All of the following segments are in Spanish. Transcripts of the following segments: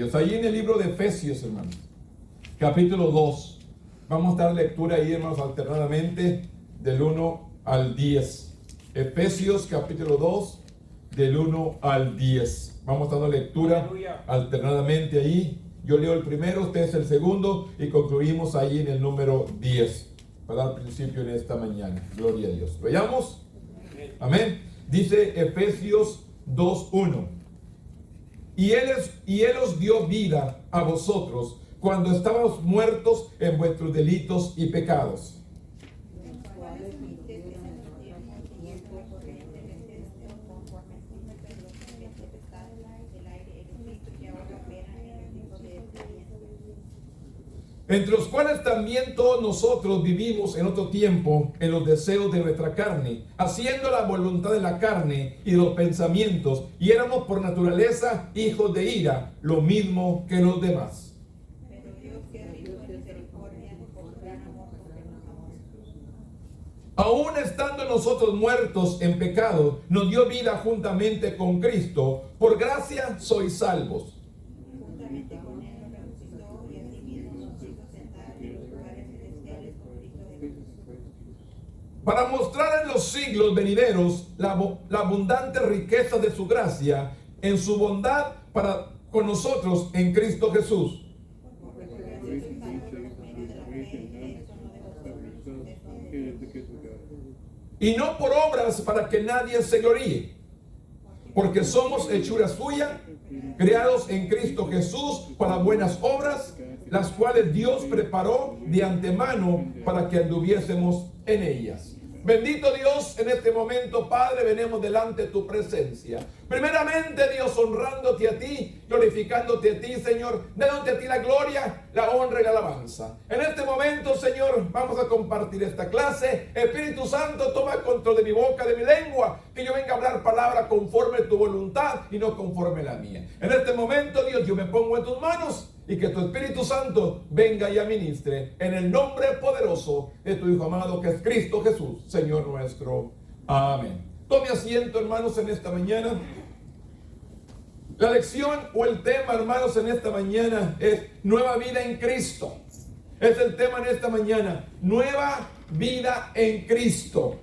Dios. Ahí en el libro de Efesios, hermanos, capítulo 2. Vamos a dar lectura ahí, hermanos, alternadamente del 1 al 10. Efesios capítulo 2, del 1 al 10. Vamos dando lectura alternadamente ahí. Yo leo el primero, usted es el segundo y concluimos ahí en el número 10 para dar principio en esta mañana. Gloria a Dios. ¿Veamos? Amén. Dice Efesios 2:1. Y él os dio vida a vosotros cuando estábamos muertos en vuestros delitos y pecados. Entre los cuales también todos nosotros vivimos en otro tiempo en los deseos de nuestra carne, haciendo la voluntad de la carne y de los pensamientos, y éramos por naturaleza hijos de ira, lo mismo que los demás. Pero Dios, que es rico en misericordia, por su gran amor, porque nos amó. Aún estando nosotros muertos en pecado, nos dio vida juntamente con Cristo. Por gracia sois salvos. Juntamente con él nos resucitó y asimismo nos hizo sentar en los lugares celestiales con Cristo Jesús. Para mostrar en los siglos venideros la abundante riqueza de su gracia en su bondad para con nosotros en Cristo Jesús. Y no por obras para que nadie se gloríe, porque somos hechura suya, creados en Cristo Jesús para buenas obras, las cuales Dios preparó de antemano para que anduviésemos en ellas. Bendito Dios, en este momento, Padre, venimos delante de tu presencia. Primeramente, Dios, honrándote a ti, glorificándote a ti, Señor, dándote a ti la gloria, la honra y la alabanza. En este momento, Señor, vamos a compartir esta clase. Espíritu Santo, toma control de mi boca, de mi lengua, que yo venga a hablar palabra conforme a tu voluntad y no conforme a la mía. En este momento, Dios, yo me pongo en tus manos y que tu Espíritu Santo venga y administre en el nombre poderoso de tu Hijo amado, que es Cristo Jesús, Señor nuestro. Amén. Tome asiento, hermanos, en esta mañana. La lección o el tema, hermanos, en esta mañana es nueva vida en Cristo. Es el tema en esta mañana, nueva vida en Cristo.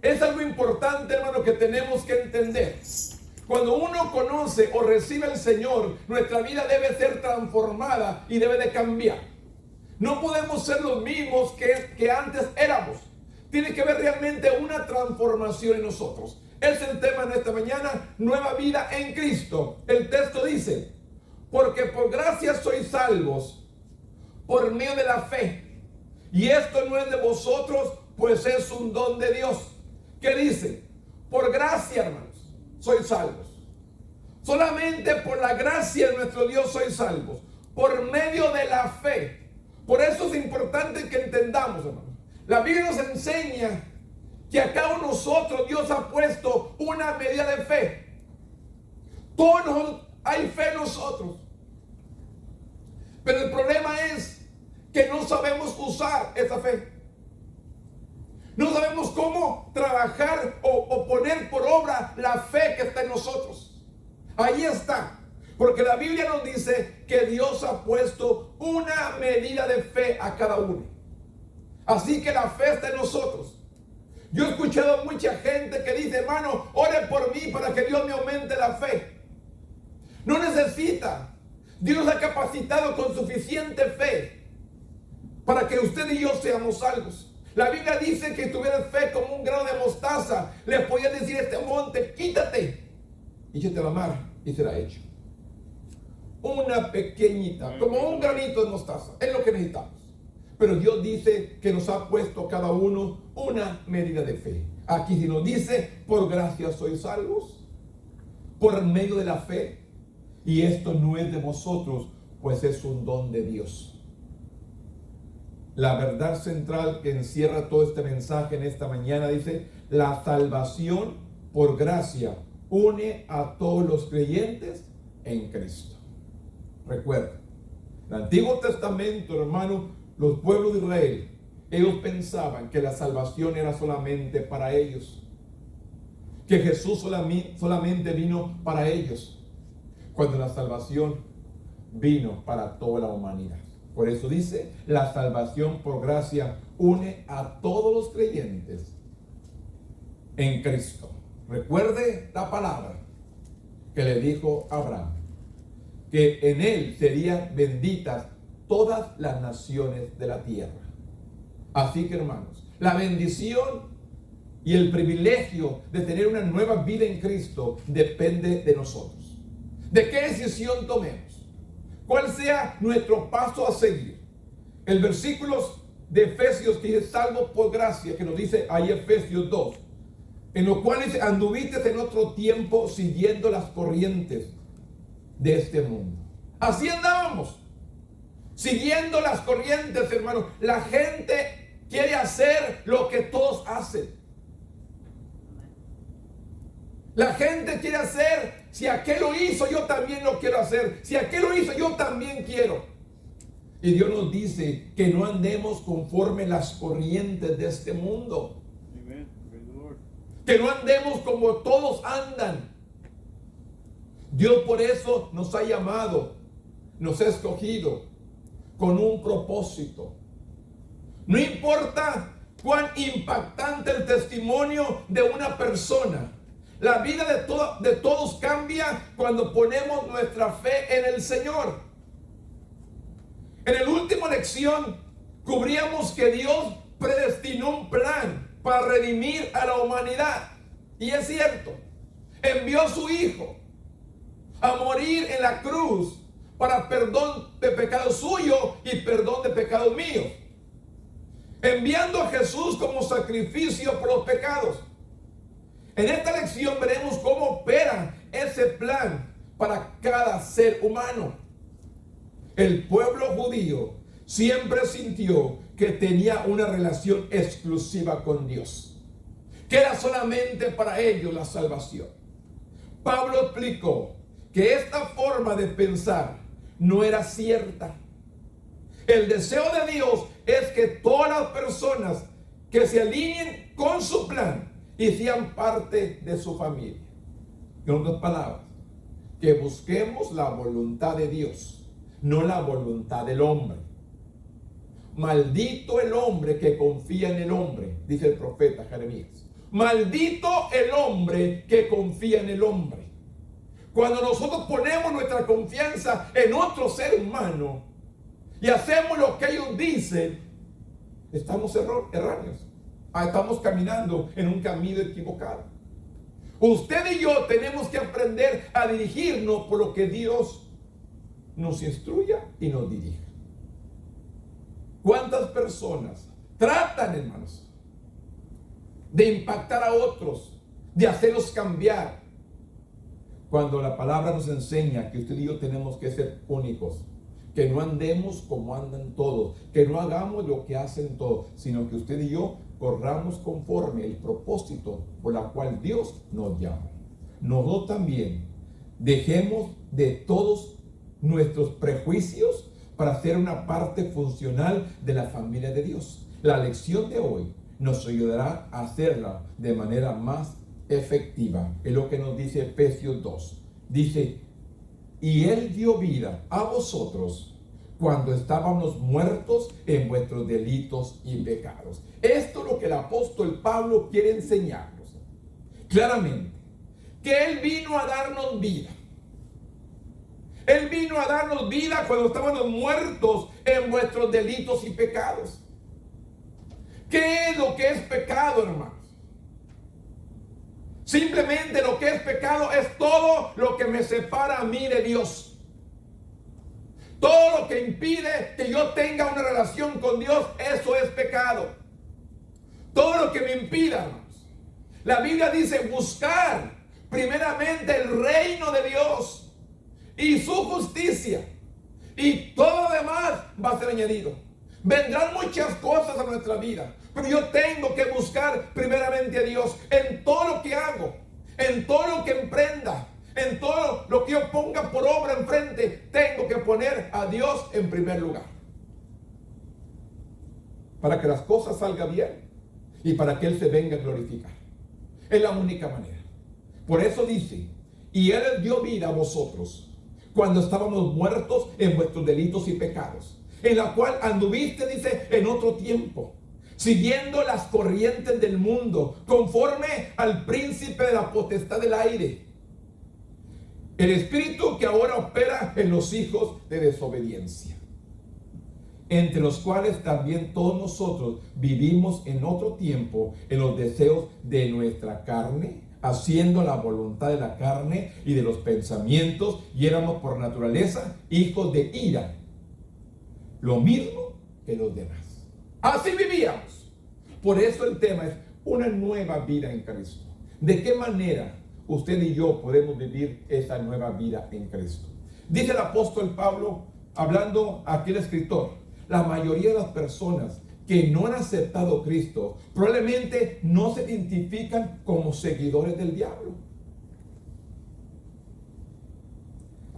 Es algo importante, hermano, que tenemos que entender. Cuando uno conoce o recibe al Señor, nuestra vida debe ser transformada y debe de cambiar. No podemos ser los mismos que antes éramos. Tiene que haber realmente una transformación en nosotros. Es el tema en esta mañana, nueva vida en Cristo. El texto dice, porque por gracia sois salvos, por medio de la fe. Y esto no es de vosotros, pues es un don de Dios. ¿Qué dice? Por gracia, hermanos, sois salvos. Solamente por la gracia de nuestro Dios sois salvos. Por medio de la fe. Por eso es importante que entendamos, hermanos. La Biblia nos enseña que a cada uno de nosotros Dios ha puesto una medida de fe. Todos hay fe en nosotros. Pero el problema es que no sabemos usar esa fe. No sabemos cómo trabajar o poner por obra la fe que está en nosotros. Ahí está. Porque la Biblia nos dice que Dios ha puesto una medida de fe a cada uno. Así que la fe está en nosotros. Yo he escuchado a mucha gente que dice, hermano, ore por mí para que Dios me aumente la fe. No necesita. Dios nos ha capacitado con suficiente fe para que usted y yo seamos salvos. La Biblia dice que si tuvieras fe como un grano de mostaza, le podías decir a este monte, quítate, échate a la mar y será hecho. Una pequeñita, como un granito de mostaza, es lo que necesitamos. Pero Dios dice que nos ha puesto cada uno una medida de fe. Aquí si nos dice, por gracia sois salvos, por medio de la fe. Y esto no es de vosotros, pues es un don de Dios. La verdad central que encierra todo este mensaje en esta mañana dice, la salvación por gracia une a todos los creyentes en Cristo. Recuerda, en el Antiguo Testamento, hermano, los pueblos de Israel, ellos pensaban que la salvación era solamente para ellos, que Jesús solamente vino para ellos, cuando la salvación vino para toda la humanidad. Por eso dice, la salvación por gracia une a todos los creyentes en Cristo. Recuerde la palabra que le dijo Abraham, que en él serían benditas todas las naciones de la tierra. Así que, hermanos, la bendición y el privilegio de tener una nueva vida en Cristo depende de nosotros. ¿De qué decisión tomemos? ¿Cuál sea nuestro paso a seguir? El versículo de Efesios que dice salvo por gracia, que nos dice ahí Efesios 2, en lo cual dice, anduviste en otro tiempo siguiendo las corrientes de este mundo. Así andábamos, siguiendo las corrientes, hermanos. La gente quiere hacer lo que todos hacen. La gente quiere hacer, si aquel lo hizo, yo también lo quiero hacer. Si aquel lo hizo, yo también quiero. Y Dios nos dice que no andemos conforme las corrientes de este mundo. Que no andemos como todos andan. Dios por eso nos ha llamado, nos ha escogido con un propósito. No importa cuán impactante el testimonio de una persona. La vida de todos cambia cuando ponemos nuestra fe en el Señor. En la última lección cubríamos que Dios predestinó un plan para redimir a la humanidad. Y es cierto, envió a su Hijo a morir en la cruz para perdón de pecados suyos y perdón de pecados míos, enviando a Jesús como sacrificio por los pecados. En esta lección veremos cómo opera ese plan para cada ser humano. El pueblo judío siempre sintió que tenía una relación exclusiva con Dios, que era solamente para ellos la salvación. Pablo explicó que esta forma de pensar no era cierta. El deseo de Dios es que todas las personas que se alineen con su plan y sean parte de su familia. En otras palabras, que busquemos la voluntad de Dios, no la voluntad del hombre. Maldito el hombre que confía en el hombre, dice el profeta Jeremías. Maldito el hombre que confía en el hombre. Cuando nosotros ponemos nuestra confianza en otro ser humano y hacemos lo que ellos dicen, estamos erróneos. Estamos caminando en un camino equivocado. Usted y yo tenemos que aprender a dirigirnos por lo que Dios nos instruya y nos dirija. ¿Cuántas personas tratan, hermanos, de impactar a otros, de hacerlos cambiar, cuando la palabra nos enseña que usted y yo tenemos que ser únicos? Que no andemos como andan todos, que no hagamos lo que hacen todos, sino que usted y yo corramos conforme el propósito por la cual Dios nos llama. Nosotros también dejemos de todos nuestros prejuicios para ser una parte funcional de la familia de Dios. La lección de hoy nos ayudará a hacerla de manera más efectiva. Es lo que nos dice Efesios 2. Dice, y Él dio vida a vosotros cuando estábamos muertos en vuestros delitos y pecados. Esto es lo que el apóstol Pablo quiere enseñarnos claramente, que Él vino a darnos vida. Él vino a darnos vida cuando estábamos muertos en vuestros delitos y pecados. ¿Qué es lo que es pecado, hermanos? Simplemente lo que es pecado es todo lo que me separa a mí de Dios. Todo lo que impide que yo tenga una relación con Dios, eso es pecado. Todo lo que me impida, hermanos. La Biblia dice buscar primeramente el reino de Dios y su justicia, y todo lo demás va a ser añadido. Vendrán muchas cosas a nuestra vida, pero yo tengo que buscar primeramente a Dios en todo lo que hago, en todo lo que emprenda, en todo lo que yo ponga por obra enfrente. Tengo que poner a Dios en primer lugar, para que las cosas salgan bien y para que Él se venga a glorificar. Es la única manera. Por eso dice, y Él dio vida a vosotros cuando estábamos muertos en vuestros delitos y pecados, en la cual anduviste, dice, en otro tiempo, siguiendo las corrientes del mundo, conforme al príncipe de la potestad del aire, el espíritu que ahora opera en los hijos de desobediencia, entre los cuales también todos nosotros vivimos en otro tiempo en los deseos de nuestra carne, haciendo la voluntad de la carne y de los pensamientos, y éramos por naturaleza hijos de ira, lo mismo que los demás. Así vivíamos. Por eso el tema es una nueva vida en Cristo. ¿De qué manera usted y yo podemos vivir esa nueva vida en Cristo? Dice el apóstol Pablo, hablando a aquel escritor, la mayoría de las personas que no han aceptado a Cristo probablemente no se identifican como seguidores del diablo.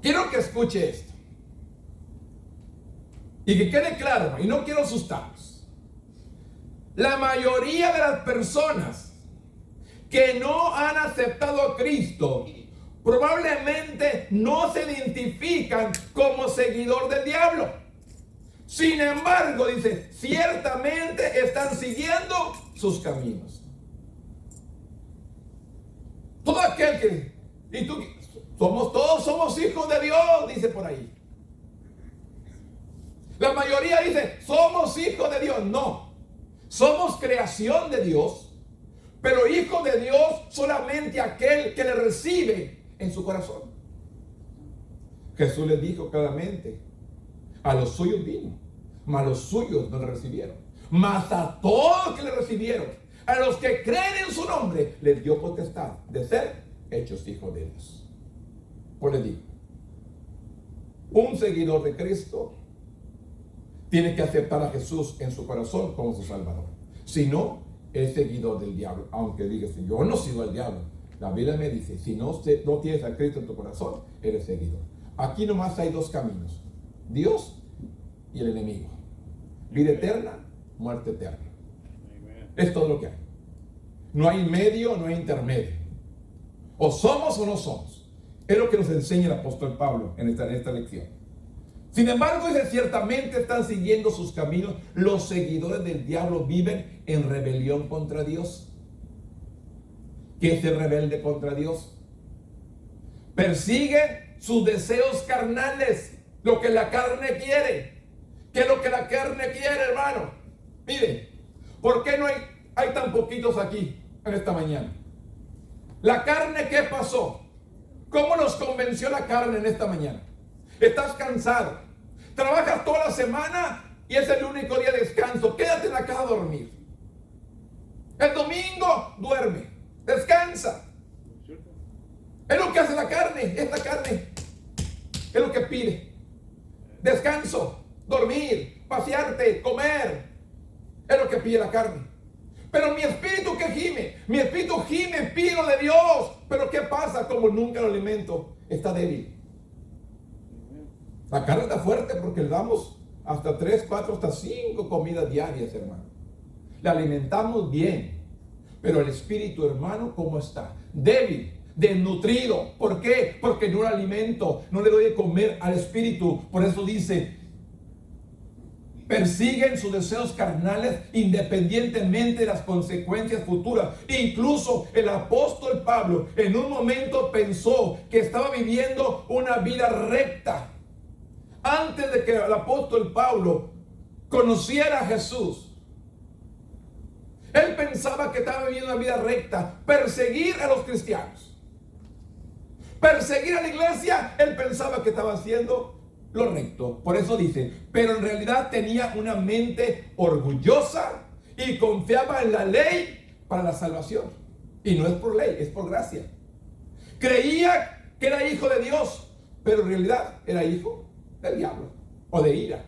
Quiero que escuche esto y que quede claro, y no quiero asustarlos. La mayoría de las personas que no han aceptado a Cristo probablemente no se identifican como seguidor del diablo. Sin embargo, dice, ciertamente están siguiendo sus caminos. Todo aquel que, y tú, todos somos hijos de Dios, dice por ahí. La mayoría dice, somos hijos de Dios. No, somos creación de Dios, pero hijo de Dios solamente aquel que le recibe en su corazón. Jesús les dijo claramente, a los suyos vino, mas los suyos no le recibieron. Mas a todos los que le recibieron, a los que creen en su nombre, les dio potestad de ser hechos hijos de Dios. Pues les digo, un seguidor de Cristo tiene que aceptar a Jesús en su corazón como su Salvador. Si no, es seguidor del diablo. Aunque digas, yo no sigo al diablo. La Biblia me dice, si no tienes a Cristo en tu corazón, eres seguidor. Aquí nomás hay dos caminos, Dios y el enemigo. Vida eterna, muerte eterna. Es todo lo que hay. No hay medio, no hay intermedio. O somos o no somos. Es lo que nos enseña el apóstol Pablo en esta lección. Sin embargo, dice, ciertamente están siguiendo sus caminos. Los seguidores del diablo viven en rebelión contra Dios. ¿Qué es el rebelde contra Dios? Persigue sus deseos carnales, lo que la carne quiere. ¿Qué es lo que la carne quiere, hermano? Mire, ¿por qué no hay tan poquitos aquí en esta mañana? La carne, ¿qué pasó? ¿Cómo nos convenció la carne en esta mañana? Estás cansado, trabajas toda la semana y es el único día de descanso. Quédate en la casa a dormir. El domingo duerme, descansa. Es lo que hace la carne. Esta carne es lo que pide: descanso, dormir, pasearte, comer. Es lo que pide la carne. Pero mi espíritu, ¿qué gime? Mi espíritu gime, pide lo de Dios. Pero ¿qué pasa? Como nunca lo alimento, está débil. La carne está fuerte porque le damos hasta 3, 4, hasta 5 comidas diarias, hermano. Le alimentamos bien. Pero el espíritu, hermano, ¿cómo está? Débil, desnutrido. ¿Por qué? Porque no lo alimento, no le doy de comer al espíritu. Por eso dice, persiguen sus deseos carnales independientemente de las consecuencias futuras. Incluso el apóstol Pablo en un momento pensó que estaba viviendo una vida recta. Antes de que el apóstol Pablo conociera a Jesús, él pensaba que estaba viviendo una vida recta. Perseguir a los cristianos, perseguir a la iglesia, él pensaba que estaba haciendo lo recto. Por eso dice, pero en realidad tenía una mente orgullosa y confiaba en la ley para la salvación. Y no es por ley, es por gracia. Creía que era hijo de Dios, pero en realidad era hijo del diablo o de ira.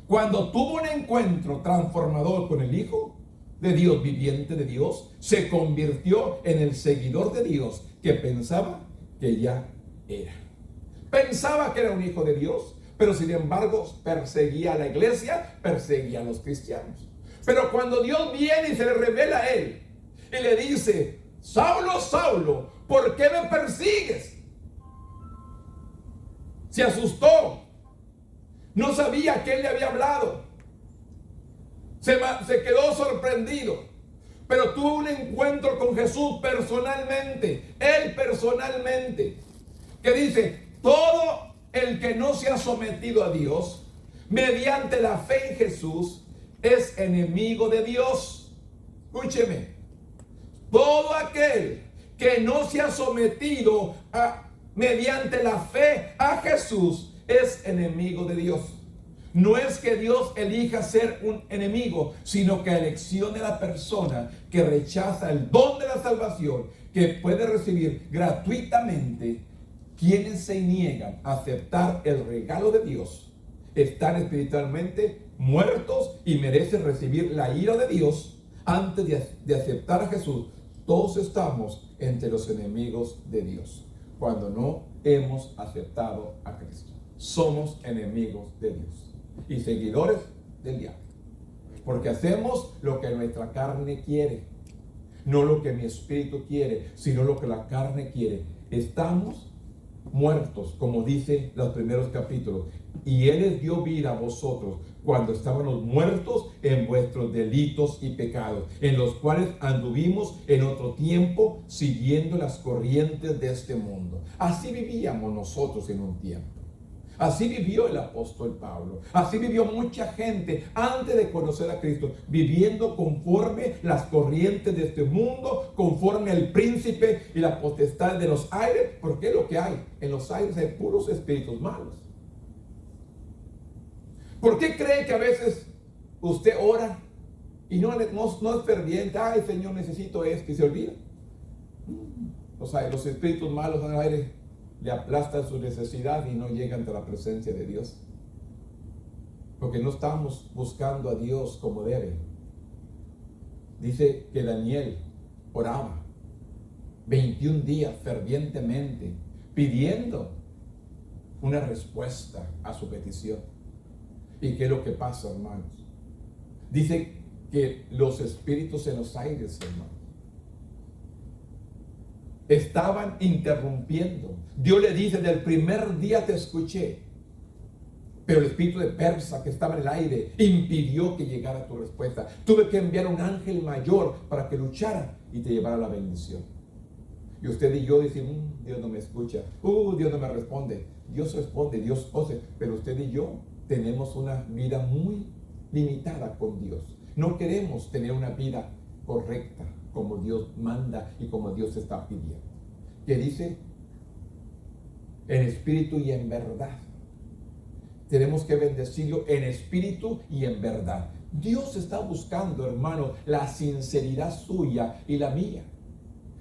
Cuando tuvo un encuentro transformador con el Hijo de Dios, viviente de Dios, se convirtió en el seguidor de Dios que pensaba que ya era. Pensaba que era un hijo de Dios, pero sin embargo perseguía a la iglesia, perseguía a los cristianos. Pero cuando Dios viene y se le revela a él y le dice, Saulo, Saulo, ¿por qué me persigues? Se asustó. No sabía a quién le había hablado. Se quedó sorprendido. Pero tuvo un encuentro con Jesús personalmente. Él personalmente. Que dice, todo el que no se ha sometido a Dios mediante la fe en Jesús es enemigo de Dios. Escúcheme. Todo aquel que no se ha sometido mediante la fe a Jesús es enemigo de Dios. No es que Dios elija ser un enemigo, sino que elección de la persona que rechaza el don de la salvación que puede recibir gratuitamente. Quienes se niegan a aceptar el regalo de Dios están espiritualmente muertos y merecen recibir la ira de Dios antes de aceptar a Jesús. Todos estamos entre los enemigos de Dios cuando no hemos aceptado a Cristo. Somos enemigos de Dios y seguidores del diablo, porque hacemos lo que nuestra carne quiere, no lo que mi espíritu quiere, sino lo que la carne quiere. Estamos muertos, como dice los primeros capítulos, y Él les dio vida a vosotros cuando estábamos muertos en vuestros delitos y pecados, en los cuales anduvimos en otro tiempo siguiendo las corrientes de este mundo. Así vivíamos nosotros en un tiempo. Así vivió el apóstol Pablo. Así vivió mucha gente antes de conocer a Cristo, viviendo conforme las corrientes de este mundo, conforme al príncipe y la potestad de los aires, porque es lo que hay. En los aires hay puros espíritus malos. ¿Por qué cree que a veces usted ora y no es ferviente? Ay, Señor, necesito esto, y se olvida? Los espíritus malos en el aire le aplastan su necesidad y no llegan ante la presencia de Dios, porque no estamos buscando a Dios como debe. Dice que Daniel oraba 21 días fervientemente, pidiendo una respuesta a su petición. ¿Y qué es lo que pasa, hermanos? Dice que los espíritus en los aires, hermanos, estaban interrumpiendo. Dios le dice, del primer día te escuché, pero el espíritu de persa que estaba en el aire impidió que llegara tu respuesta. Tuve que enviar un ángel mayor para que luchara y te llevara la bendición. Y usted y yo decimos, Dios no me escucha, Dios no me responde. Dios responde, Dios hace, pero usted y yo tenemos una vida muy limitada con Dios. No queremos tener una vida correcta, como Dios manda y como Dios está pidiendo. Que dice, en espíritu y en verdad. Tenemos que bendecirlo en espíritu y en verdad. Dios está buscando, hermano, la sinceridad suya y la mía.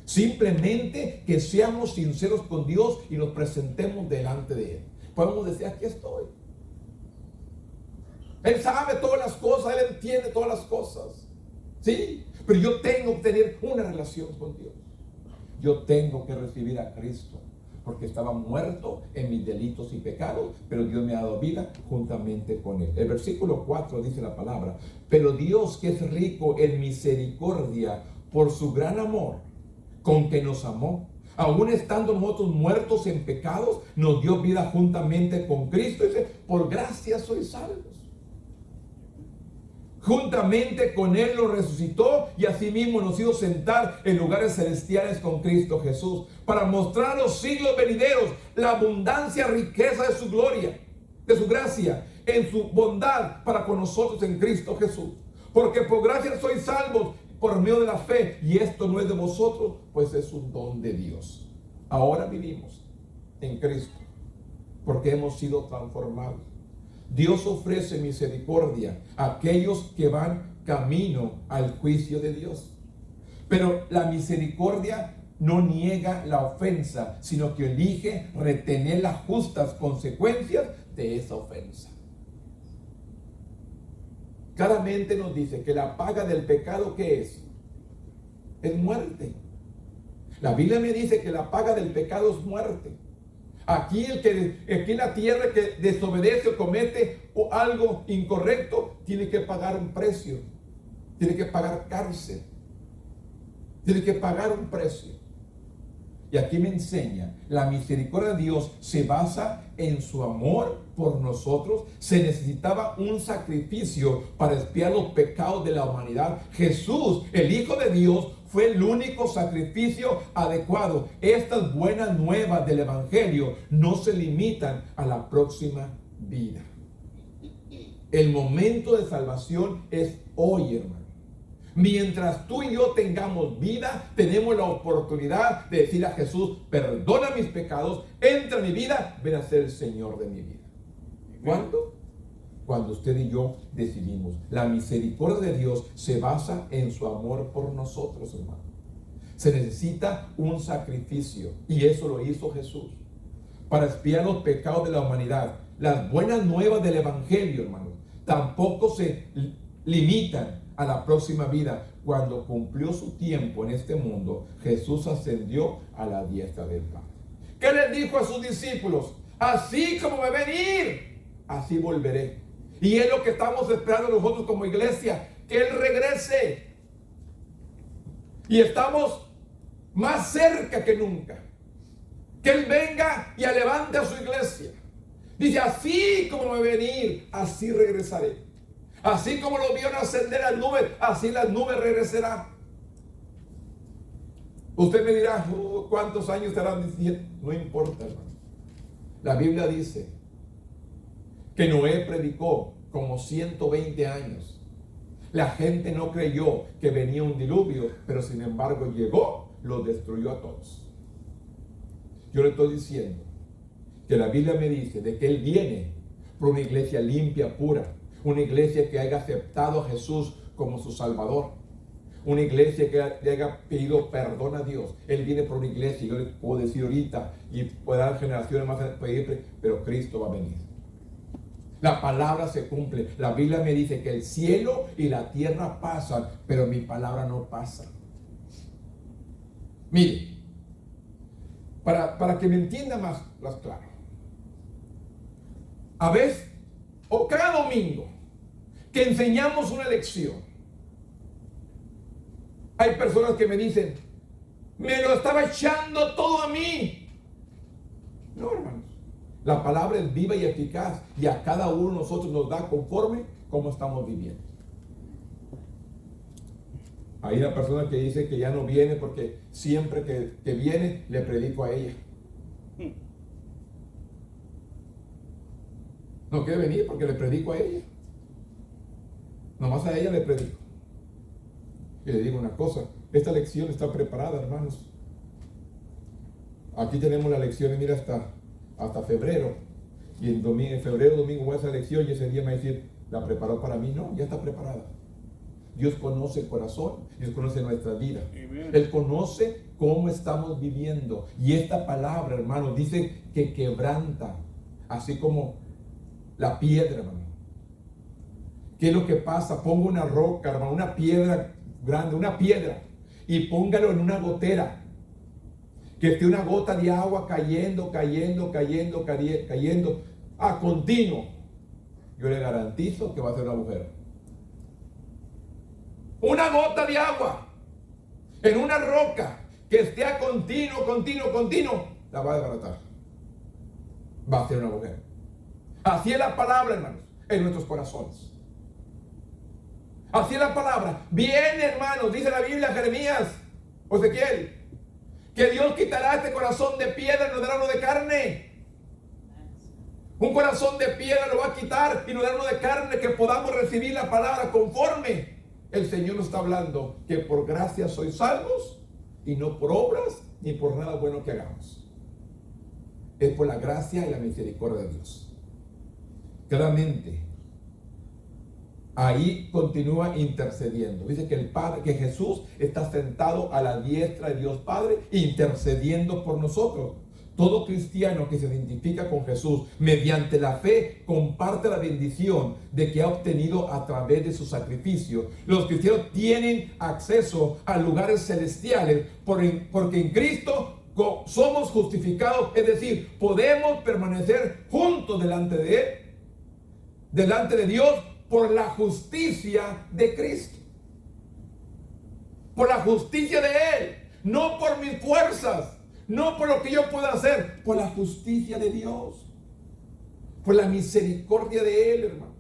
Simplemente que seamos sinceros con Dios y nos presentemos delante de Él. Podemos decir, aquí estoy. Él sabe todas las cosas, Él entiende todas las cosas. Sí, pero yo tengo que tener una relación con Dios. Yo tengo que recibir a Cristo, porque estaba muerto en mis delitos y pecados, pero Dios me ha dado vida juntamente con Él. El versículo 4 dice la palabra, pero Dios, que es rico en misericordia por su gran amor con que nos amó, aún estando nosotros muertos en pecados, nos dio vida juntamente con Cristo. Dice, por gracia sois salvos. Juntamente con Él lo resucitó y asimismo nos hizo sentar en lugares celestiales con Cristo Jesús, para mostrar a los siglos venideros la abundancia, riqueza de su gloria, de su gracia, en su bondad para con nosotros en Cristo Jesús. Porque por gracia sois salvos por medio de la fe, y esto no es de vosotros, pues es un don de Dios. Ahora vivimos en Cristo porque hemos sido transformados. Dios ofrece misericordia a aquellos que van camino al juicio de Dios. Pero la misericordia no niega la ofensa, sino que elige retener las justas consecuencias de esa ofensa. Claramente nos dice que la paga del pecado, ¿qué es? Es muerte. La Biblia me dice que la paga del pecado es muerte. Aquí en la tierra que desobedece o comete algo incorrecto, tiene que pagar un precio. Tiene que pagar cárcel. Tiene que pagar un precio. Y aquí me enseña, la misericordia de Dios se basa en su amor por nosotros. Se necesitaba un sacrificio para expiar los pecados de la humanidad. Jesús, el Hijo de Dios, fue el único sacrificio adecuado. Estas buenas nuevas del Evangelio no se limitan a la próxima vida. El momento de salvación es hoy, hermano. Mientras tú y yo tengamos vida, tenemos la oportunidad de decir a Jesús: perdona mis pecados, entra en mi vida, ven a ser el Señor de mi vida. ¿Cuándo? Cuando usted y yo decidimos. La misericordia de Dios se basa en su amor por nosotros, hermano. Se necesita un sacrificio, y eso lo hizo Jesús para expiar los pecados de la humanidad. Las buenas nuevas del Evangelio, hermano, tampoco se limitan a la próxima vida. Cuando cumplió su tiempo en este mundo, Jesús ascendió a la diestra del Padre. ¿Qué les dijo a sus discípulos? Así como me ven ir, así volveré. Y es lo que estamos esperando nosotros como iglesia, que Él regrese. Y estamos más cerca que nunca. Que Él venga y levante a su iglesia. Dice: así como me ven ir, así regresaré. Así como lo vieron ascender a las nubes, así las nubes regresarán. Usted me dirá: ¿cuántos años estarán diciendo? No importa, hermano. La Biblia dice que Noé predicó como 120 años. La gente no creyó que venía un diluvio, pero sin embargo llegó, lo destruyó a todos. Yo le estoy diciendo que la Biblia me dice de que Él viene por una iglesia limpia, pura. Una iglesia que haya aceptado a Jesús como su Salvador. Una iglesia que le haya pedido perdón a Dios. Él viene por una iglesia, yo le puedo decir ahorita, y puede dar generaciones más a pedir, pero Cristo va a venir. La palabra se cumple. La Biblia me dice que el cielo y la tierra pasan, pero mi palabra no pasa. Mire, para que me entienda más claro. A veces, o cada domingo, que enseñamos una lección, hay personas que me dicen: me lo estaba echando todo a mí. No, hermanos. La palabra es viva y eficaz, y a cada uno de nosotros nos da conforme como estamos viviendo. Hay una persona que dice que ya no viene porque siempre que viene le predico a ella. No quiere venir porque le predico a ella. Nomás a ella le predico. Y le digo una cosa: esta lección está preparada, hermanos. Aquí tenemos las lecciones, mira, hasta febrero. Y en febrero, domingo, voy a esa lección, y ese día me va a decir: ¿la preparó para mí? No, ya está preparada. Dios conoce el corazón, Dios conoce nuestra vida. Amen. Él conoce cómo estamos viviendo. Y esta palabra, hermano, dice que quebranta, así como la piedra, hermano. ¿Qué es lo que pasa? Ponga una roca, hermano, una piedra grande, una piedra, y póngalo en una gotera. Que esté una gota de agua cayendo a continuo. Yo le garantizo que va a ser un agujero. Una gota de agua en una roca que esté a continuo, la va a desbaratar. Va a ser un agujero. Así es la palabra, hermanos, en nuestros corazones. Así es la palabra. Viene, hermanos, dice la Biblia, Jeremías o Ezequiel, que Dios quitará este corazón de piedra y nos dará uno de carne. Un corazón de piedra lo va a quitar y nos dará uno de carne, que podamos recibir la palabra conforme el Señor nos está hablando, que por gracia sois salvos, y no por obras ni por nada bueno que hagamos. Es por la gracia y la misericordia de Dios. Claramente, ahí continúa intercediendo. Dice que el Padre, que Jesús está sentado a la diestra de Dios Padre, intercediendo por nosotros. Todo cristiano que se identifica con Jesús mediante la fe comparte la bendición de que ha obtenido a través de su sacrificio. Los cristianos tienen acceso a lugares celestiales porque en Cristo somos justificados, es decir, podemos permanecer juntos delante de Él, delante de Dios, por la justicia de Cristo. Por la justicia de Él, no por mis fuerzas, No por lo que yo pueda hacer, por la justicia de Dios, por la misericordia de Él, hermanos.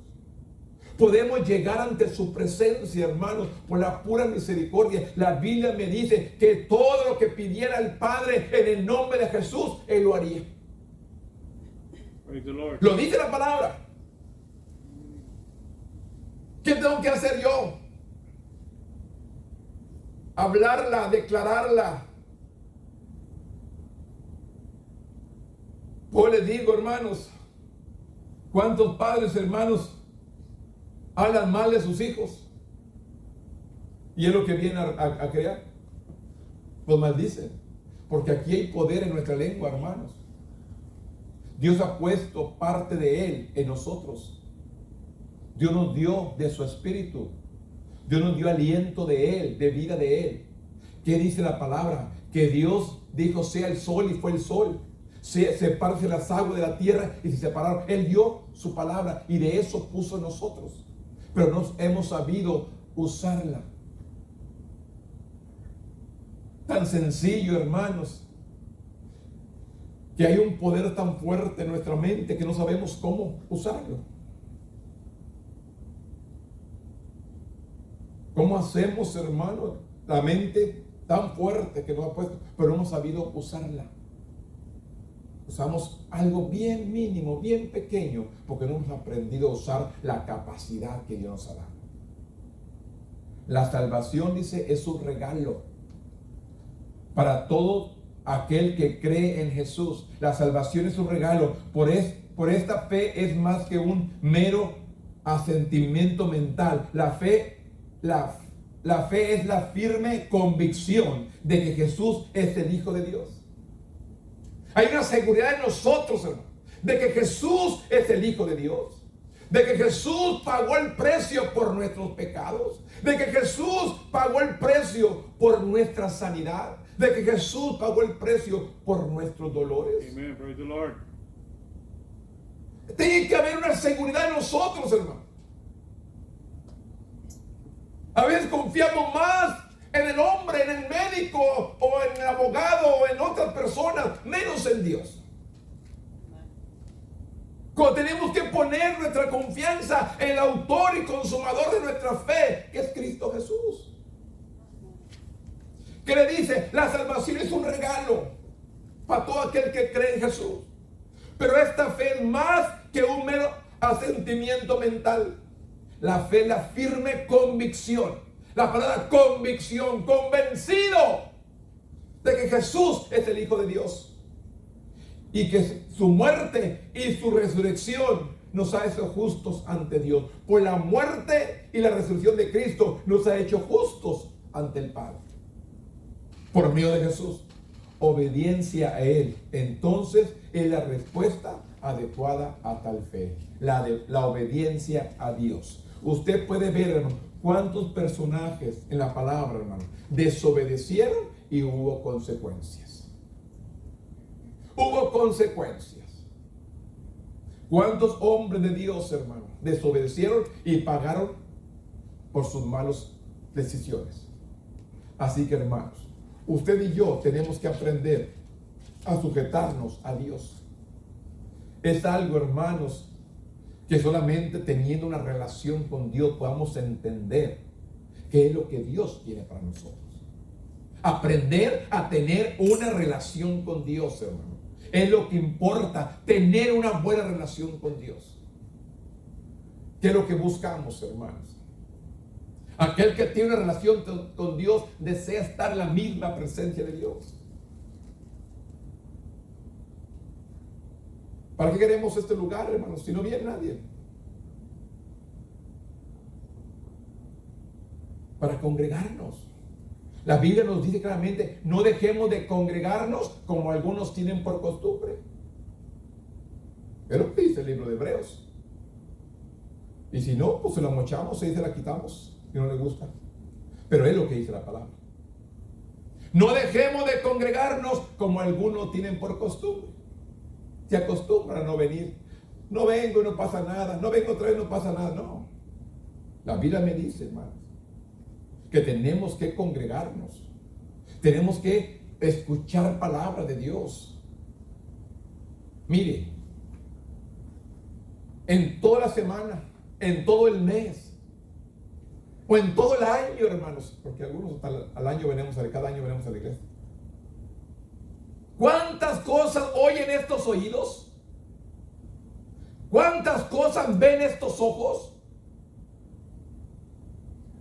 Podemos llegar ante su presencia, hermanos, por la pura misericordia. La Biblia me dice que todo lo que pidiera el Padre en el nombre de Jesús, Él lo haría. Praise the Lord. Lo dice la palabra. ¿Qué tengo que hacer yo? Hablarla, declararla. Pues les digo, hermanos, ¿cuántos padres, hermanos, hablan mal de sus hijos? Y es lo que viene a crear. Los maldicen. Porque aquí hay poder en nuestra lengua, hermanos. Dios ha puesto parte de Él en nosotros. Dios nos dio de su espíritu. Dios nos dio aliento de Él, de vida de Él. ¿Qué dice la palabra? Que Dios dijo sea el sol y fue el sol. Separarse las aguas de la tierra y se separaron. Él dio su palabra y de eso puso en nosotros. Pero no hemos sabido usarla. Tan sencillo, hermanos, que hay un poder tan fuerte en nuestra mente que no sabemos cómo usarlo. ¿Cómo hacemos, hermanos? La mente tan fuerte que nos ha puesto, pero no hemos sabido usarla. Usamos algo bien mínimo, bien pequeño, porque no hemos aprendido a usar la capacidad que Dios nos ha dado. La salvación, dice, es un regalo para todo aquel que cree en Jesús. La salvación es un regalo. Por esta fe es más que un mero asentimiento mental. La fe es la firme convicción de que Jesús es el Hijo de Dios. Hay una seguridad en nosotros, hermano, de que Jesús es el Hijo de Dios, de que Jesús pagó el precio por nuestros pecados, de que Jesús pagó el precio por nuestra sanidad, de que Jesús pagó el precio por nuestros dolores. Amen. Praise the Lord. Tiene que haber una seguridad en nosotros, hermano. A veces confiamos más en el hombre, en el médico, o en el abogado, o en otras personas, menos en Dios. Cuando tenemos que poner nuestra confianza en el autor y consumador de nuestra fe, que es Cristo Jesús. Que le dice, la salvación es un regalo para todo aquel que cree en Jesús. Pero esta fe es más que un mero asentimiento mental. La fe es la firme convicción. La palabra convicción, convencido de que Jesús es el Hijo de Dios. Y que su muerte y su resurrección nos ha hecho justos ante Dios. Por la muerte y la resurrección de Cristo nos ha hecho justos ante el Padre. Por medio de Jesús. Obediencia a Él. Entonces es la respuesta adecuada a tal fe. La obediencia a Dios. Usted puede ver, hermano, cuántos personajes en la palabra, hermano, desobedecieron y hubo consecuencias. Hubo consecuencias. ¿Cuántos hombres de Dios, hermano, desobedecieron y pagaron por sus malas decisiones? Así que, hermanos, usted y yo tenemos que aprender a sujetarnos a Dios. Es algo, hermanos, que solamente teniendo una relación con Dios podamos entender qué es lo que Dios quiere para nosotros. Aprender a tener una relación con Dios, hermano. Es lo que importa, tener una buena relación con Dios. ¿Qué es lo que buscamos, hermanos? Aquel que tiene una relación con Dios desea estar en la misma presencia de Dios. ¿Para qué queremos este lugar, hermanos? Si no viene nadie. Para congregarnos. La Biblia nos dice claramente, no dejemos de congregarnos como algunos tienen por costumbre. Es lo que dice el libro de Hebreos. Y si no, pues se la mochamos y se la quitamos, si no le gusta. Pero es lo que dice la palabra. No dejemos de congregarnos como algunos tienen por costumbre. Se acostumbran a no venir. No vengo y no pasa nada. No vengo otra vez y no pasa nada. No. La Biblia me dice, hermanos, que tenemos que congregarnos. Tenemos que escuchar palabra de Dios. Mire, en toda la semana, en todo el mes, o en todo el año, hermanos, porque algunos hasta al año cada año venimos a la iglesia. ¿Cuántas cosas oyen estos oídos? ¿Cuántas cosas ven estos ojos?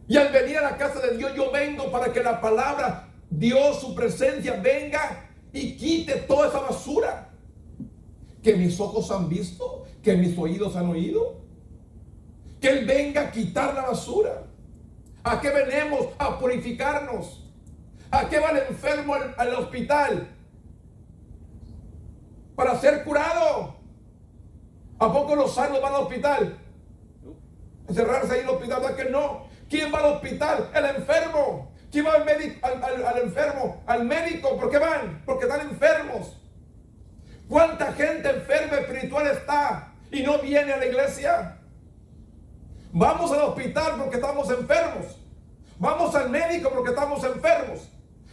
Y al venir a la casa de Dios, yo vengo para que la palabra, Dios, su presencia, venga y quite toda esa basura que mis ojos han visto, que mis oídos han oído. Que Él venga a quitar la basura. ¿A qué venimos? A purificarnos. ¿A qué va el enfermo al hospital? Para ser curado. ¿A poco los sanos van al hospital? Encerrarse ahí en el hospital, ¿verdad que no? ¿Quién va al hospital? El enfermo. ¿Quién va al enfermo? Al médico. ¿Por qué van? Porque están enfermos. ¿Cuánta gente enferma espiritual está y no viene a la iglesia? Vamos al hospital porque estamos enfermos. Vamos al médico porque estamos enfermos.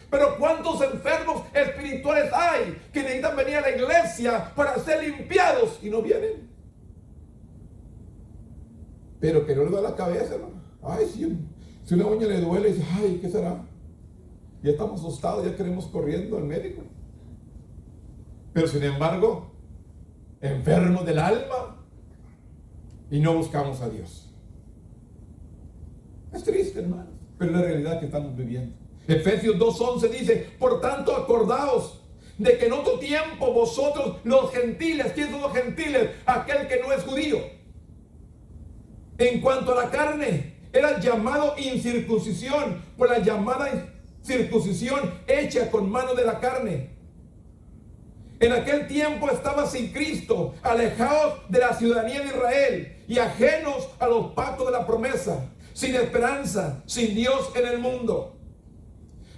Pero ¿cuántos enfermos espirituales hay que necesitan venir a la iglesia para ser limpiados y no vienen? Pero que no le da la cabeza, hermano. Ay, si una uña le duele, dice, ay, ¿qué será? Ya estamos asustados, ya queremos corriendo al médico. Pero sin embargo, enfermos del alma y no buscamos a Dios. Es triste, hermano, pero es la realidad que estamos viviendo. Efesios 2:11 dice, por tanto acordaos de que en otro tiempo vosotros los gentiles, ¿quiénes son los gentiles? Aquel que no es judío. En cuanto a la carne, era llamado incircuncisión, por la llamada circuncisión hecha con mano de la carne. En aquel tiempo estaba sin Cristo, alejados de la ciudadanía de Israel y ajenos a los pactos de la promesa, sin esperanza, sin Dios en el mundo.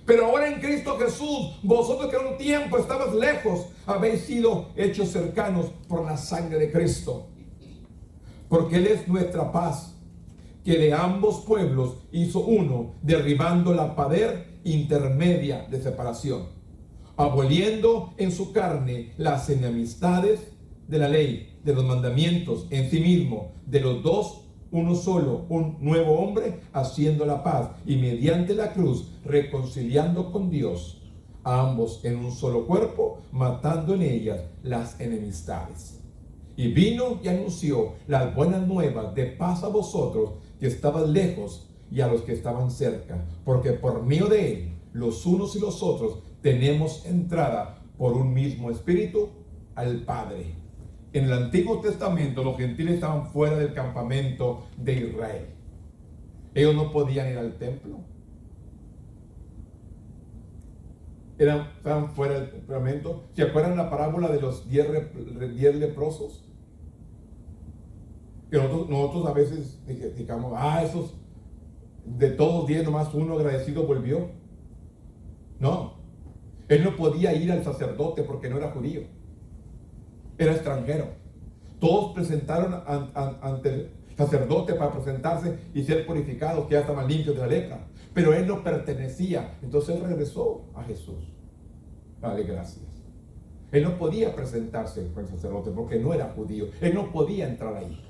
Pero ahora en Cristo Jesús, vosotros que en un tiempo estabas lejos, habéis sido hechos cercanos por la sangre de Cristo. Porque Él es nuestra paz, que de ambos pueblos hizo uno, derribando la pared intermedia de separación, aboliendo en su carne las enemistades de la ley, de los mandamientos en sí mismo, de los dos, uno solo, un nuevo hombre, haciendo la paz, y mediante la cruz, reconciliando con Dios a ambos en un solo cuerpo, matando en ellas las enemistades. Y vino y anunció las buenas nuevas de paz a vosotros que estaban lejos y a los que estaban cerca, porque por medio de Él, los unos y los otros, tenemos entrada por un mismo espíritu al Padre. En el Antiguo Testamento los gentiles estaban fuera del campamento de Israel. Ellos no podían ir al templo. Estaban fuera del campamento. ¿Se acuerdan la parábola de los 10 leprosos? Que nosotros a veces digamos, esos de todos 10 nomás uno agradecido volvió. No, él no podía ir al sacerdote porque no era judío, era extranjero. Todos presentaron ante el sacerdote para presentarse y ser purificados, que ya estaban limpios de la lepra, pero él no pertenecía. Entonces él regresó a Jesús. Dale gracias. Él no podía presentarse con el sacerdote porque no era judío. Él no podía entrar ahí.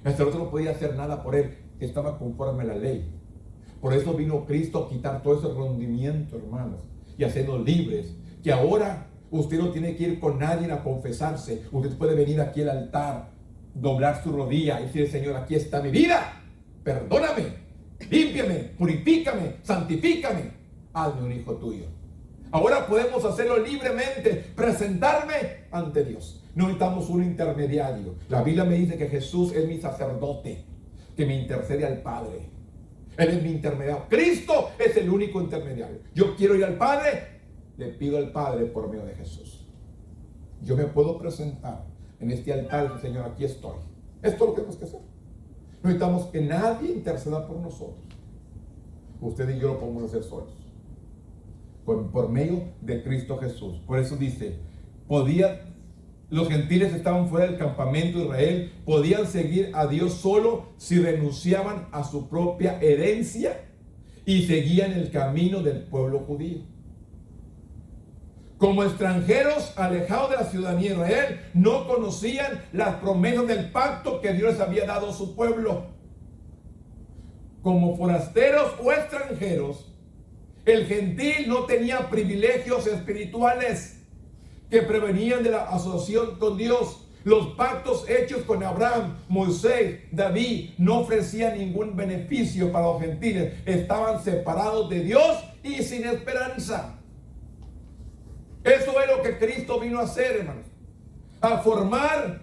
El sacerdote no podía hacer nada por él, estaba conforme a la ley. Por eso vino Cristo a quitar todo ese rendimiento, hermanos, y hacernos libres. Que ahora usted no tiene que ir con nadie a confesarse. Usted puede venir aquí al altar, doblar su rodilla y decir, Señor, aquí está mi vida. Perdóname, límpiame, purifícame, santifícame. Hazme un hijo tuyo. Ahora podemos hacerlo libremente, presentarme ante Dios. No necesitamos un intermediario. La Biblia me dice que Jesús es mi sacerdote, que me intercede al Padre. Él es mi intermediario. Cristo es el único intermediario. Yo quiero ir al Padre, le pido al Padre por medio de Jesús. Yo me puedo presentar en este altar, Señor, aquí estoy. Esto es lo que tenemos que hacer. No necesitamos que nadie interceda por nosotros. Usted y yo lo podemos hacer solos, por medio de Cristo Jesús. Por eso dice, los gentiles estaban fuera del campamento de Israel, podían seguir a Dios solo si renunciaban a su propia herencia y seguían el camino del pueblo judío. Como extranjeros alejados de la ciudadanía de Israel, no conocían las promesas del pacto que Dios les había dado a su pueblo. Como forasteros o extranjeros, el gentil no tenía privilegios espirituales que prevenían de la asociación con Dios. Los pactos hechos con Abraham, Moisés, David no ofrecían ningún beneficio para los gentiles. Estaban separados de Dios y sin esperanza. Eso es lo que Cristo vino a hacer, hermanos. A formar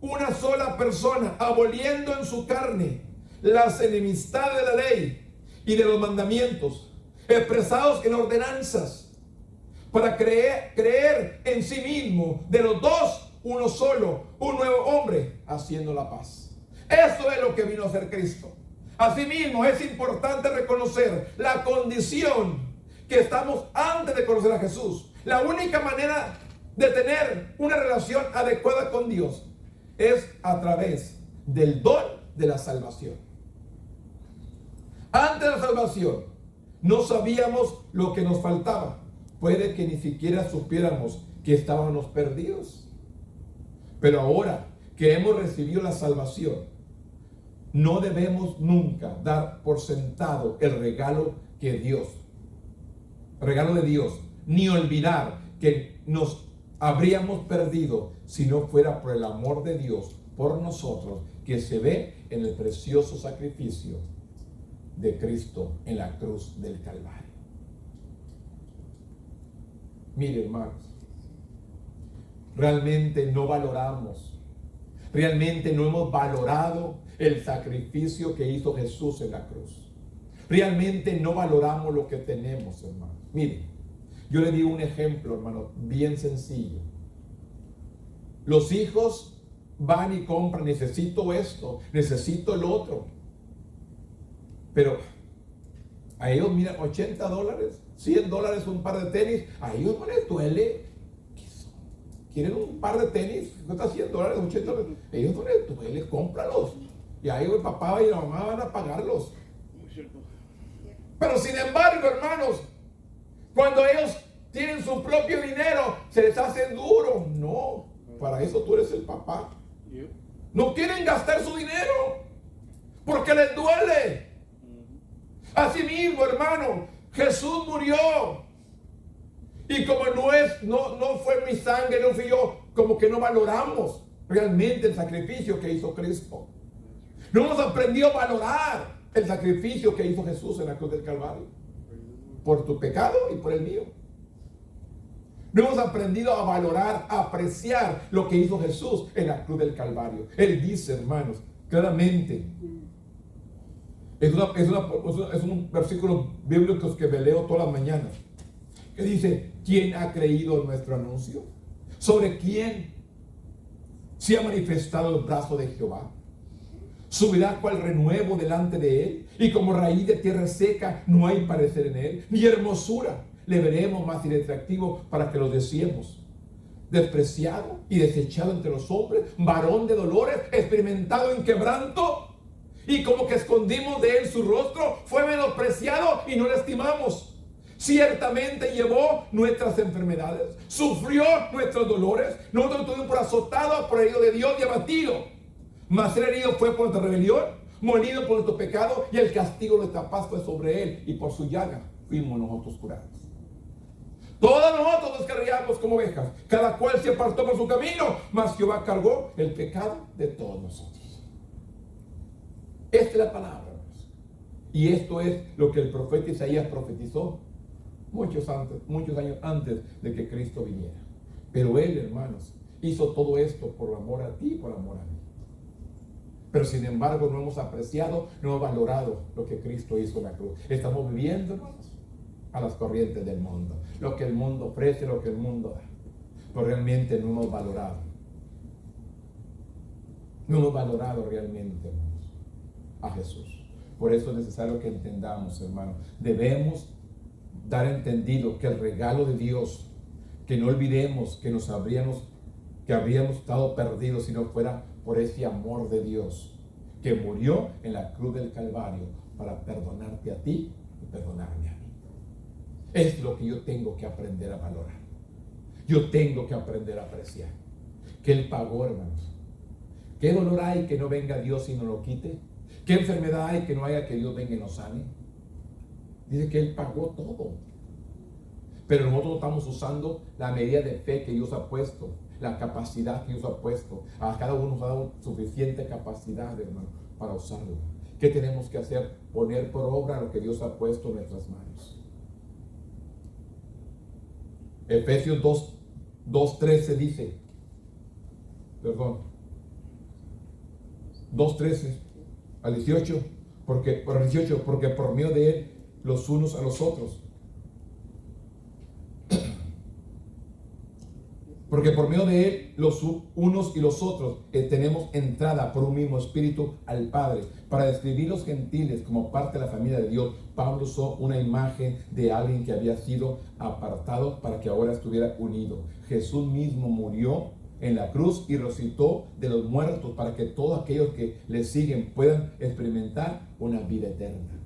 una sola persona, aboliendo en su carne las enemistades de la ley y de los mandamientos, expresados en ordenanzas, para creer en sí mismo, de los dos, uno solo, un nuevo hombre, haciendo la paz. Eso es lo que vino a hacer Cristo. Asimismo, es importante reconocer la condición que estamos antes de conocer a Jesús. La única manera de tener una relación adecuada con Dios es a través del don de la salvación. Antes de la salvación, no sabíamos lo que nos faltaba. Puede que ni siquiera supiéramos que estábamos perdidos. Pero ahora que hemos recibido la salvación, no debemos nunca dar por sentado el regalo de Dios, ni olvidar que nos habríamos perdido si no fuera por el amor de Dios por nosotros, que se ve en el precioso sacrificio de Cristo en la cruz del Calvario. Mire, hermanos, realmente no valoramos, realmente no hemos valorado el sacrificio que hizo Jesús en la cruz. Realmente no valoramos lo que tenemos, hermanos. Mire, yo le digo un ejemplo, hermano, bien sencillo. Los hijos van y compran, necesito esto, necesito el otro. Pero a ellos, mira, $80, $100 un par de tenis, a ellos no les duele. ¿Quieren un par de tenis? Cuesta $100, $80. A ellos no les duele, cómpralos. Y ahí el papá y la mamá van a pagarlos. Pero sin embargo, hermanos, cuando ellos tienen su propio dinero, se les hace duro. No, para eso tú eres el papá. No quieren gastar su dinero porque les duele. Así mismo, hermano, Jesús murió. Y como no fue mi sangre, no fui yo, como que no valoramos realmente el sacrificio que hizo Cristo. No hemos aprendido a valorar el sacrificio que hizo Jesús en la cruz del Calvario. Por tu pecado y por el mío. No hemos aprendido a valorar, a apreciar lo que hizo Jesús en la cruz del Calvario. Él dice, hermanos, claramente, es un versículo bíblico que me leo todas las mañanas, que dice: ¿quién ha creído en nuestro anuncio? ¿Sobre quién se ha manifestado el brazo de Jehová? Subirá cual renuevo delante de él, y como raíz de tierra seca no hay parecer en él, ni hermosura le veremos más inatractivo para que lo deseemos. Despreciado y desechado entre los hombres, varón de dolores, experimentado en quebranto, y como que escondimos de él su rostro, fue menospreciado y no lo estimamos. Ciertamente llevó nuestras enfermedades, sufrió nuestros dolores, nosotros estuvimos por azotados, por herido de Dios y abatido. Mas el herido fue por nuestra rebelión, molido por nuestro pecado, y el castigo de nuestra paz fue sobre él, y por su llaga fuimos nosotros curados. Todos nosotros nos descarriamos como ovejas, cada cual se apartó por su camino, mas Jehová cargó el pecado de todos nosotros. Esta es la palabra, hermanos. Y esto es lo que el profeta Isaías profetizó muchos años antes de que Cristo viniera. Pero él, hermanos, hizo todo esto por amor a ti y por amor a mí. Pero sin embargo no hemos apreciado, no hemos valorado lo que Cristo hizo en la cruz. Estamos viviendo, hermanos, a las corrientes del mundo. Lo que el mundo ofrece, lo que el mundo da. Pero realmente no hemos valorado. No hemos valorado realmente, hermanos, a Jesús. Por eso es necesario que entendamos, hermanos. Debemos dar entendido que el regalo de Dios, que no olvidemos que habríamos estado perdidos si no fuera por ese amor de Dios que murió en la cruz del Calvario para perdonarte a ti y perdonarme a mí. Es lo que yo tengo que aprender a valorar. Yo tengo que aprender a apreciar que Él pagó, hermanos. ¿Qué dolor hay que no venga Dios y nos lo quite? ¿Qué enfermedad hay que no haya que Dios venga y nos sane? Dice que Él pagó todo. Pero nosotros estamos usando la medida de fe que Dios ha puesto, la capacidad que Dios ha puesto. A cada uno nos ha dado suficiente capacidad, hermano, para usarlo. ¿Qué tenemos que hacer? Poner por obra lo que Dios ha puesto en nuestras manos. Efesios 2:13 dice, 2:13 al 18, porque por medio de Él los unos a los otros. Porque por medio de Él, los unos y los otros, tenemos entrada por un mismo espíritu al Padre. Para describir los gentiles como parte de la familia de Dios, Pablo usó una imagen de alguien que había sido apartado para que ahora estuviera unido. Jesús mismo murió en la cruz y resucitó de los muertos para que todos aquellos que le siguen puedan experimentar una vida eterna.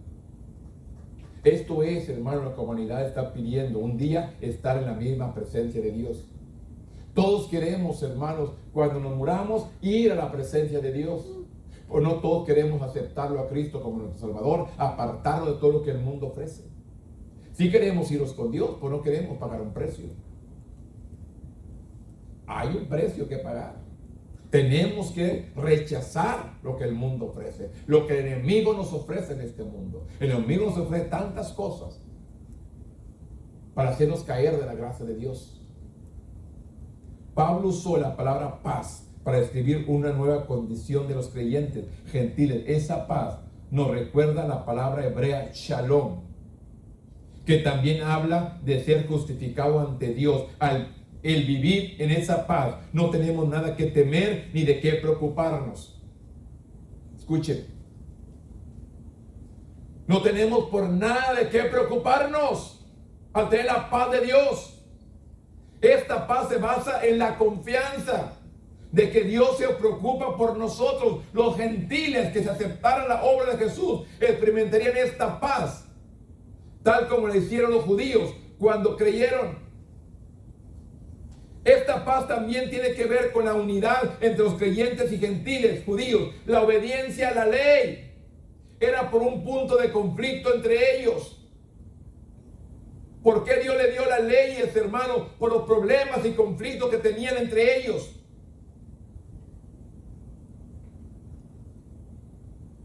Esto es, hermano, lo que la humanidad está pidiendo, un día estar en la misma presencia de Dios. Todos queremos, hermanos, cuando nos muramos, ir a la presencia de Dios. O no todos queremos aceptarlo a Cristo como nuestro Salvador, apartarlo de todo lo que el mundo ofrece. Sí queremos irnos con Dios, pero no queremos pagar un precio. Hay un precio que pagar. Tenemos que rechazar lo que el mundo ofrece, lo que el enemigo nos ofrece en este mundo. El enemigo nos ofrece tantas cosas para hacernos caer de la gracia de Dios. Pablo usó la palabra paz para describir una nueva condición de los creyentes gentiles. Esa paz nos recuerda la palabra hebrea shalom, que también habla de ser justificado ante Dios. Al vivir en esa paz, no tenemos nada que temer ni de qué preocuparnos. Escuchen, no tenemos por nada de qué preocuparnos al tener la paz de Dios. Esta paz se basa en la confianza de que Dios se preocupa por nosotros. Los gentiles que se aceptaran la obra de Jesús experimentarían esta paz, tal como le hicieron los judíos cuando creyeron. Esta paz también tiene que ver con la unidad entre los creyentes y gentiles judíos. La obediencia a la ley era por un punto de conflicto entre ellos. ¿Por qué Dios le dio las leyes, hermanos? Por los problemas y conflictos que tenían entre ellos.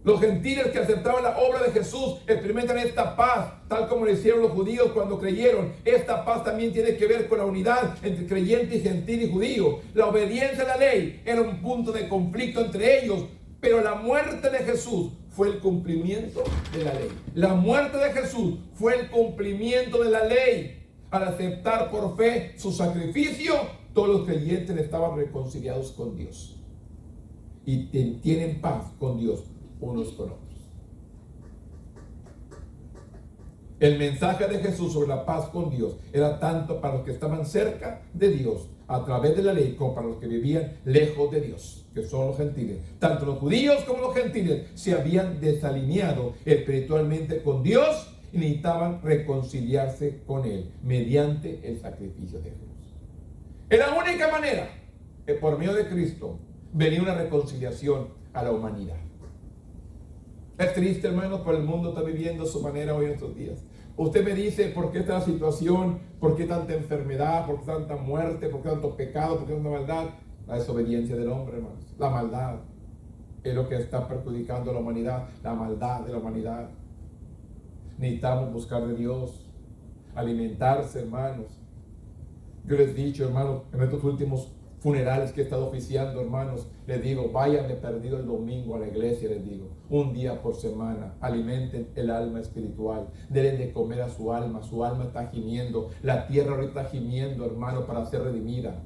Los gentiles que aceptaban la obra de Jesús experimentan esta paz, tal como lo hicieron los judíos cuando creyeron. Esta paz también tiene que ver con la unidad entre creyente y gentil y judío. La obediencia a la ley era un punto de conflicto entre ellos, pero la muerte de Jesús fue el cumplimiento de la ley. La muerte de Jesús fue el cumplimiento de la ley. Al aceptar por fe su sacrificio, todos los creyentes estaban reconciliados con Dios y tienen paz con Dios unos con otros. El mensaje de Jesús sobre la paz con Dios era tanto para los que estaban cerca de Dios a través de la ley, como para los que vivían lejos de Dios, que son los gentiles. Tanto los judíos como los gentiles se habían desalineado espiritualmente con Dios y necesitaban reconciliarse con Él mediante el sacrificio de Jesús. Es la única manera que por medio de Cristo venía una reconciliación a la humanidad. Es triste, hermanos, pero el mundo está viviendo a su manera hoy en estos días. Usted me dice, ¿por qué esta situación? ¿Por qué tanta enfermedad? ¿Por qué tanta muerte? ¿Por qué tanto pecado? ¿Por qué tanta maldad? La desobediencia del hombre, hermanos. La maldad es lo que está perjudicando a la humanidad. La maldad de la humanidad. Necesitamos buscar de Dios, alimentarse, hermanos. Yo les he dicho, hermanos, en estos últimos funerales que he estado oficiando, hermanos, les digo, vayan de perdido el domingo a la iglesia, les digo, un día por semana, alimenten el alma espiritual, denle de comer a su alma está gimiendo, la tierra ahorita está gimiendo, hermano, para ser redimida.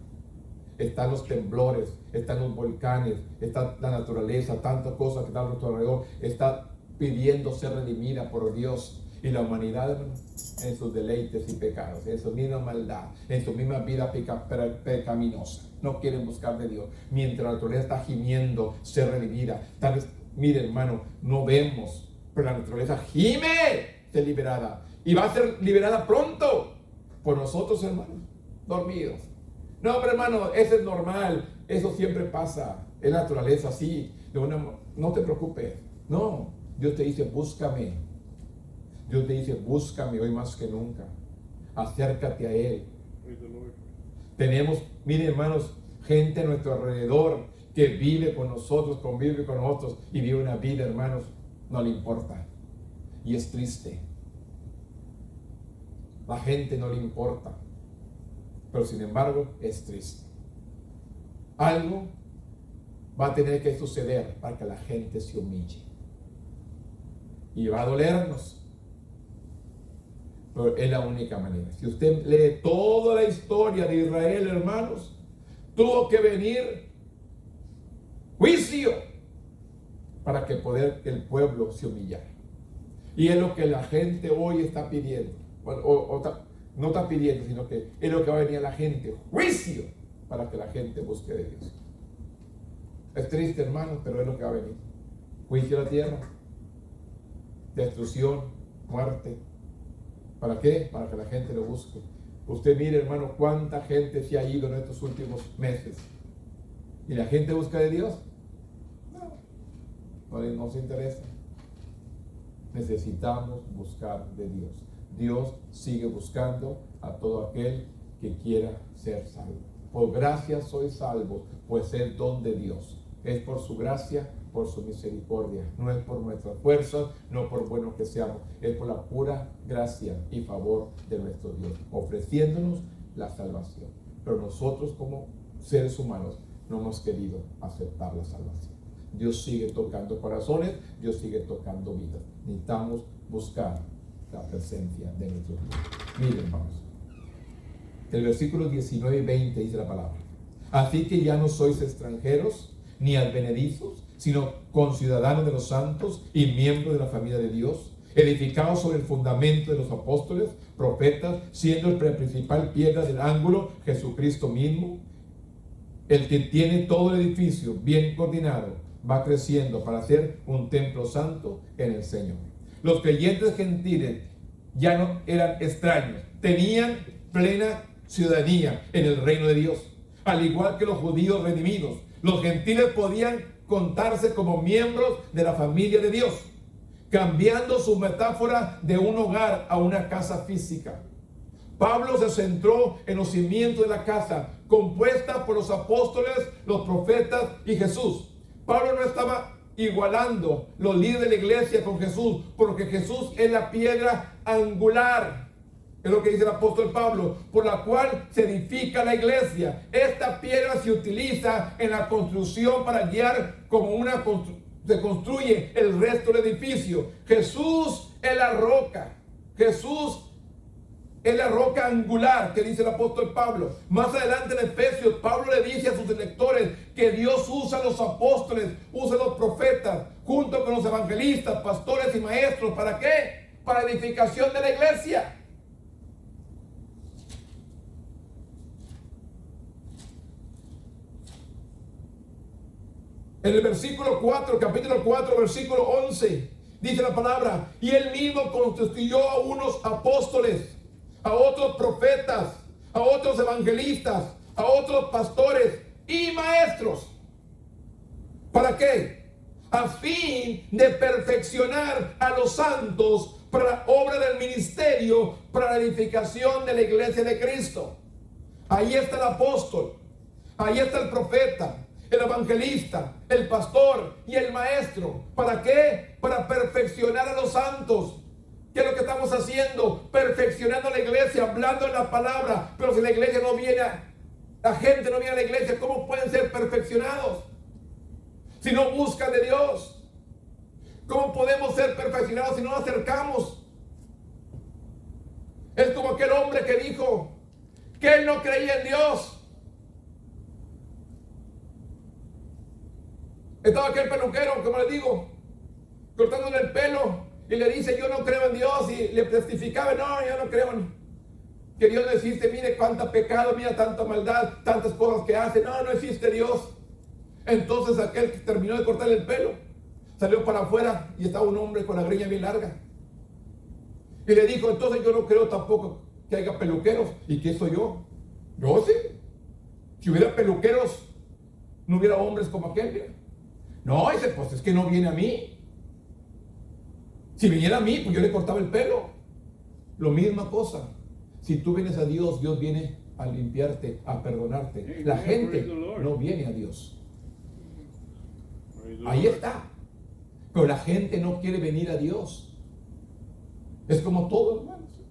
Están los temblores, están los volcanes, está la naturaleza, tantas cosas que están a nuestro alrededor, está pidiendo ser redimida por Dios. Y la humanidad, hermano, en sus deleites y pecados, en su misma maldad, en su misma vida pecaminosa, no quieren buscar de Dios, mientras la naturaleza está gimiendo ser redimida. Tal vez, mire, hermano, no vemos, pero la naturaleza gime ser liberada y va a ser liberada pronto por nosotros, hermanos, dormidos. No, pero hermano, eso es normal. Eso siempre pasa. Es naturaleza, sí. No te preocupes. No. Dios te dice, búscame. Dios te dice, búscame hoy más que nunca. Acércate a Él. Praise the Lord. Tenemos, miren hermanos, gente a nuestro alrededor que vive con nosotros, convive con nosotros y vive una vida, hermanos, no le importa. Y es triste. La gente no le importa. Pero sin embargo, es triste. Algo va a tener que suceder para que la gente se humille. Y va a dolernos. Pero es la única manera. Si usted lee toda la historia de Israel, hermanos, tuvo que venir juicio para que el pueblo se humillara. Y es lo que la gente hoy está pidiendo. No está pidiendo, sino que es lo que va a venir a la gente. Juicio para que la gente busque de Dios. Es triste, hermanos, pero es lo que va a venir. Juicio a la tierra. Destrucción, muerte. ¿Para qué? Para que la gente lo busque. Usted mire, hermano, cuánta gente se ha ido en estos últimos meses. ¿Y la gente busca de Dios? No se interesa. Necesitamos buscar de Dios. Dios sigue buscando a todo aquel que quiera ser salvo. Por gracia sois salvos, pues es don de Dios. Es por su gracia, por su misericordia. No es por nuestras fuerzas, no por buenos que seamos. Es por la pura gracia y favor de nuestro Dios, ofreciéndonos la salvación. Pero nosotros como seres humanos no hemos querido aceptar la salvación. Dios sigue tocando corazones, Dios sigue tocando vidas. Necesitamos buscar la presencia de nuestro Dios. Miren, hermanos. El versículo 19 y 20 dice la palabra. Así que ya no sois extranjeros ni advenedizos, sino conciudadanos de los santos y miembros de la familia de Dios, edificados sobre el fundamento de los apóstoles, profetas, siendo el principal piedra del ángulo Jesucristo mismo, el que tiene todo el edificio bien coordinado, va creciendo para ser un templo santo en el Señor. Los creyentes gentiles ya no eran extraños, tenían plena ciudadanía en el reino de Dios, al igual que los judíos redimidos. Los gentiles podían contarse como miembros de la familia de Dios, cambiando su metáfora de un hogar a una casa física. Pablo se centró en los cimientos de la casa, compuesta por los apóstoles, los profetas y Jesús. Pablo no estaba igualando los líderes de la iglesia con Jesús, porque Jesús es la piedra angular. Es lo que dice el apóstol Pablo, por la cual se edifica la iglesia. Esta piedra se utiliza en la construcción para guiar como se construye el resto del edificio. Jesús es la roca. Jesús es la roca angular que dice el apóstol Pablo. Más adelante en Efesios, Pablo le dice a sus lectores que Dios usa a los apóstoles, usa a los profetas, junto con los evangelistas, pastores y maestros. ¿Para qué? Para edificación de la iglesia. En el versículo 4, capítulo 4, versículo 11, dice la palabra, y él mismo constituyó a unos apóstoles, a otros profetas, a otros evangelistas, a otros pastores y maestros. ¿Para qué? A fin de perfeccionar a los santos para la obra del ministerio, para la edificación de la iglesia de Cristo. Ahí está el apóstol, ahí está el profeta, el evangelista, el pastor y el maestro. ¿Para qué? Para perfeccionar a los santos. ¿Qué es lo que estamos haciendo? Perfeccionando la iglesia, hablando en la palabra. Pero si la iglesia no viene, la gente no viene a la iglesia, ¿cómo pueden ser perfeccionados? Si no buscan de Dios. ¿Cómo podemos ser perfeccionados si no nos acercamos? Es como aquel hombre que dijo que él no creía en Dios. Estaba aquel peluquero, como le digo, cortándole el pelo, y le dice, yo no creo en Dios, y le testificaba, no, yo no creo en que Dios no existe, mire cuánto pecado, mira tanta maldad, tantas cosas que hace, no existe Dios. Entonces aquel que terminó de cortarle el pelo, salió para afuera y estaba un hombre con la greña bien larga. Y le dijo, entonces yo no creo tampoco que haya peluqueros. ¿Y qué soy yo? Yo sí. Si hubiera peluqueros, no hubiera hombres como aquel. Mira. No, dice, pues es que no viene a mí. Si viniera a mí, pues yo le cortaba el pelo. Lo misma cosa. Si tú vienes a Dios, Dios viene a limpiarte, a perdonarte. La gente no viene a Dios. Ahí está. Pero la gente no quiere venir a Dios. Es como todo, hermanos.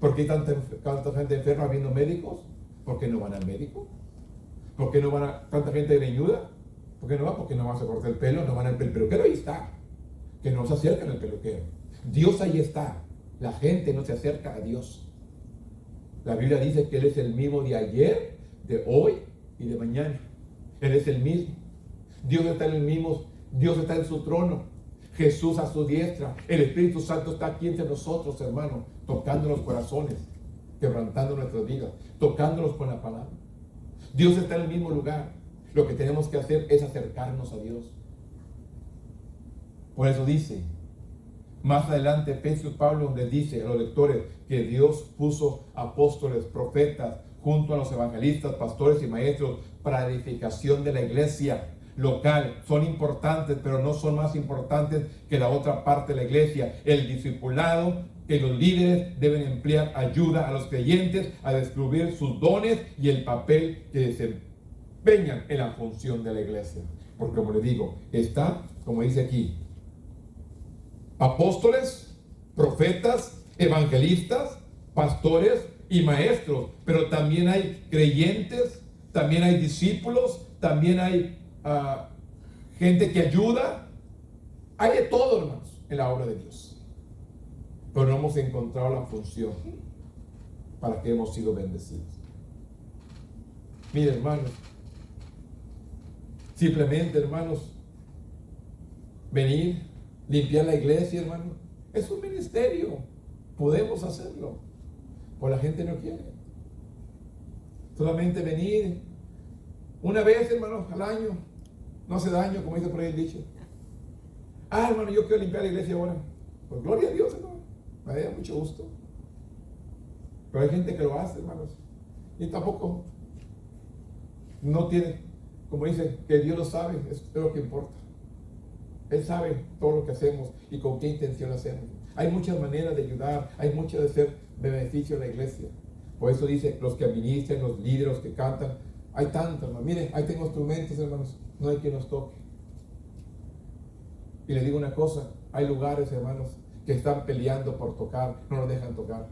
¿Por qué hay tanta gente enferma viendo médicos? ¿Por qué no van al médico? ¿Por qué no van a tanta gente greñuda? ¿Por qué no va? Porque no van a cortar el pelo, no van al peluquero, ahí está. Que no se acercan al peluquero. Dios ahí está. La gente no se acerca a Dios. La Biblia dice que Él es el mismo de ayer, de hoy y de mañana. Él es el mismo. Dios está en el mismo. Dios está en su trono. Jesús a su diestra. El Espíritu Santo está aquí entre nosotros, hermanos, tocando los corazones, quebrantando nuestras vidas, tocándolos con la palabra. Dios está en el mismo lugar. Lo que tenemos que hacer es acercarnos a Dios. Por eso dice, más adelante Efesios Pablo les dice a los lectores que Dios puso apóstoles, profetas, junto a los evangelistas, pastores y maestros para la edificación de la iglesia local. Son importantes, pero no son más importantes que la otra parte de la iglesia. El discipulado, que los líderes deben emplear ayuda a los creyentes a descubrir sus dones y el papel que desempeñan en la función de la iglesia. Porque como les digo, está, como dice aquí, apóstoles, profetas, evangelistas, pastores y maestros, pero también hay creyentes, también hay discípulos, también hay gente que ayuda. Hay de todo, hermanos, en la obra de Dios, pero no hemos encontrado la función para que hemos sido bendecidos. Mire, hermanos, simplemente, hermanos, venir, limpiar la iglesia, hermano, es un ministerio. Podemos hacerlo, pero la gente no quiere. Solamente venir una vez, hermano, al año, no hace daño, como dice por ahí el dicho. Hermano, yo quiero limpiar la iglesia ahora. Pues gloria a Dios, hermano, me da mucho gusto. Pero hay gente que lo hace, hermanos, y tampoco no tiene, como dice, que Dios lo sabe, es lo que importa. Él sabe todo lo que hacemos y con qué intención lo hacemos. Hay muchas maneras de ayudar, hay muchas de ser beneficio a la iglesia. Por eso dice, los que administran, los líderes, los que cantan, hay tantos, hermanos. Miren, ahí tengo instrumentos, hermanos, no hay quien nos toque. Y les digo una cosa, hay lugares, hermanos, que están peleando por tocar, no nos dejan tocar.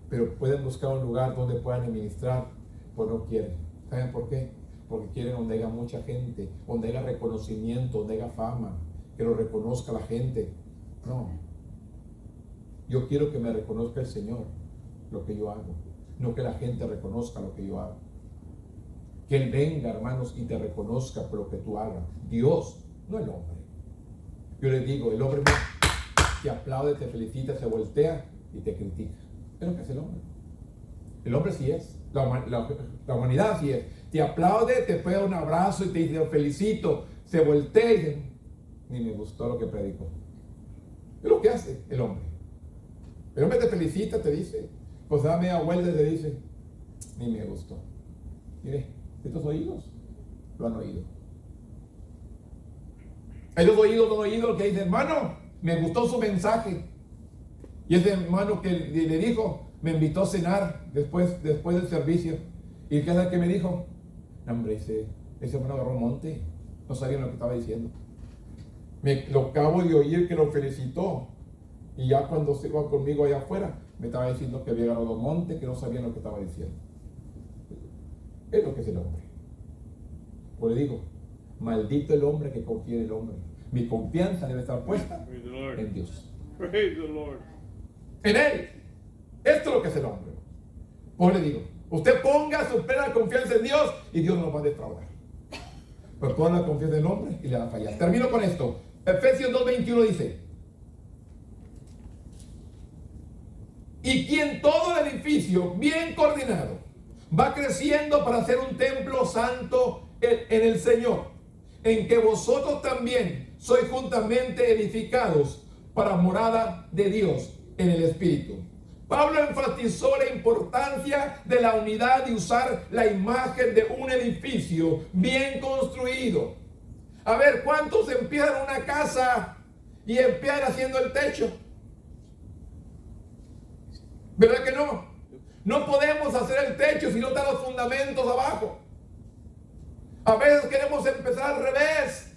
Pero pueden buscar un lugar donde puedan administrar, pues no quieren. ¿Saben por qué? Porque quieren donde haya mucha gente, donde haya reconocimiento, donde haya fama, que lo reconozca la gente. No. Yo quiero que me reconozca el Señor lo que yo hago, no que la gente reconozca lo que yo hago. Que Él venga, hermanos, y te reconozca por lo que tú hagas. Dios, no el hombre. Yo les digo, el hombre te aplaude, te felicita, se voltea y te critica. Es lo que es el hombre. El hombre sí es. La humanidad sí es. Te aplaude, te pega un abrazo y te dice, felicito. Se voltea y dice, ni me gustó lo que predicó. Es lo que hace el hombre. El hombre te felicita, te dice, pues da media vuelta y te dice, ni me gustó. Mire, estos oídos lo han oído. Ellos oídos lo han oído lo que dice, hermano, me gustó su mensaje. Y ese hermano que le dijo, me invitó a cenar después del servicio. ¿Y qué es que me dijo? No, hombre, ese hermano agarró monte. No sabía lo que estaba diciendo. Lo acabo de oír que lo felicitó. Y ya cuando se iba conmigo allá afuera, me estaba diciendo que había agarrado monte, que no sabía lo que estaba diciendo. Es lo que es el hombre. Pues le digo, maldito el hombre que confía en el hombre. Mi confianza debe estar puesta en Dios. Praise the Lord. En Él. Esto es lo que es el hombre. Pues le digo, usted ponga su plena confianza en Dios y Dios no nos va a defraudar. Pero ponga la confianza en el hombre y le va a fallar. Termino con esto. Efesios 2:21 dice, y quien todo el edificio bien coordinado va creciendo para ser un templo santo en el Señor, en que vosotros también sois juntamente edificados para morada de Dios en el Espíritu. Pablo enfatizó la importancia de la unidad y usar la imagen de un edificio bien construido. A ver, ¿cuántos empiezan una casa y empiezan haciendo el techo? ¿Verdad que no? No podemos hacer el techo si no están los fundamentos abajo. A veces queremos empezar al revés.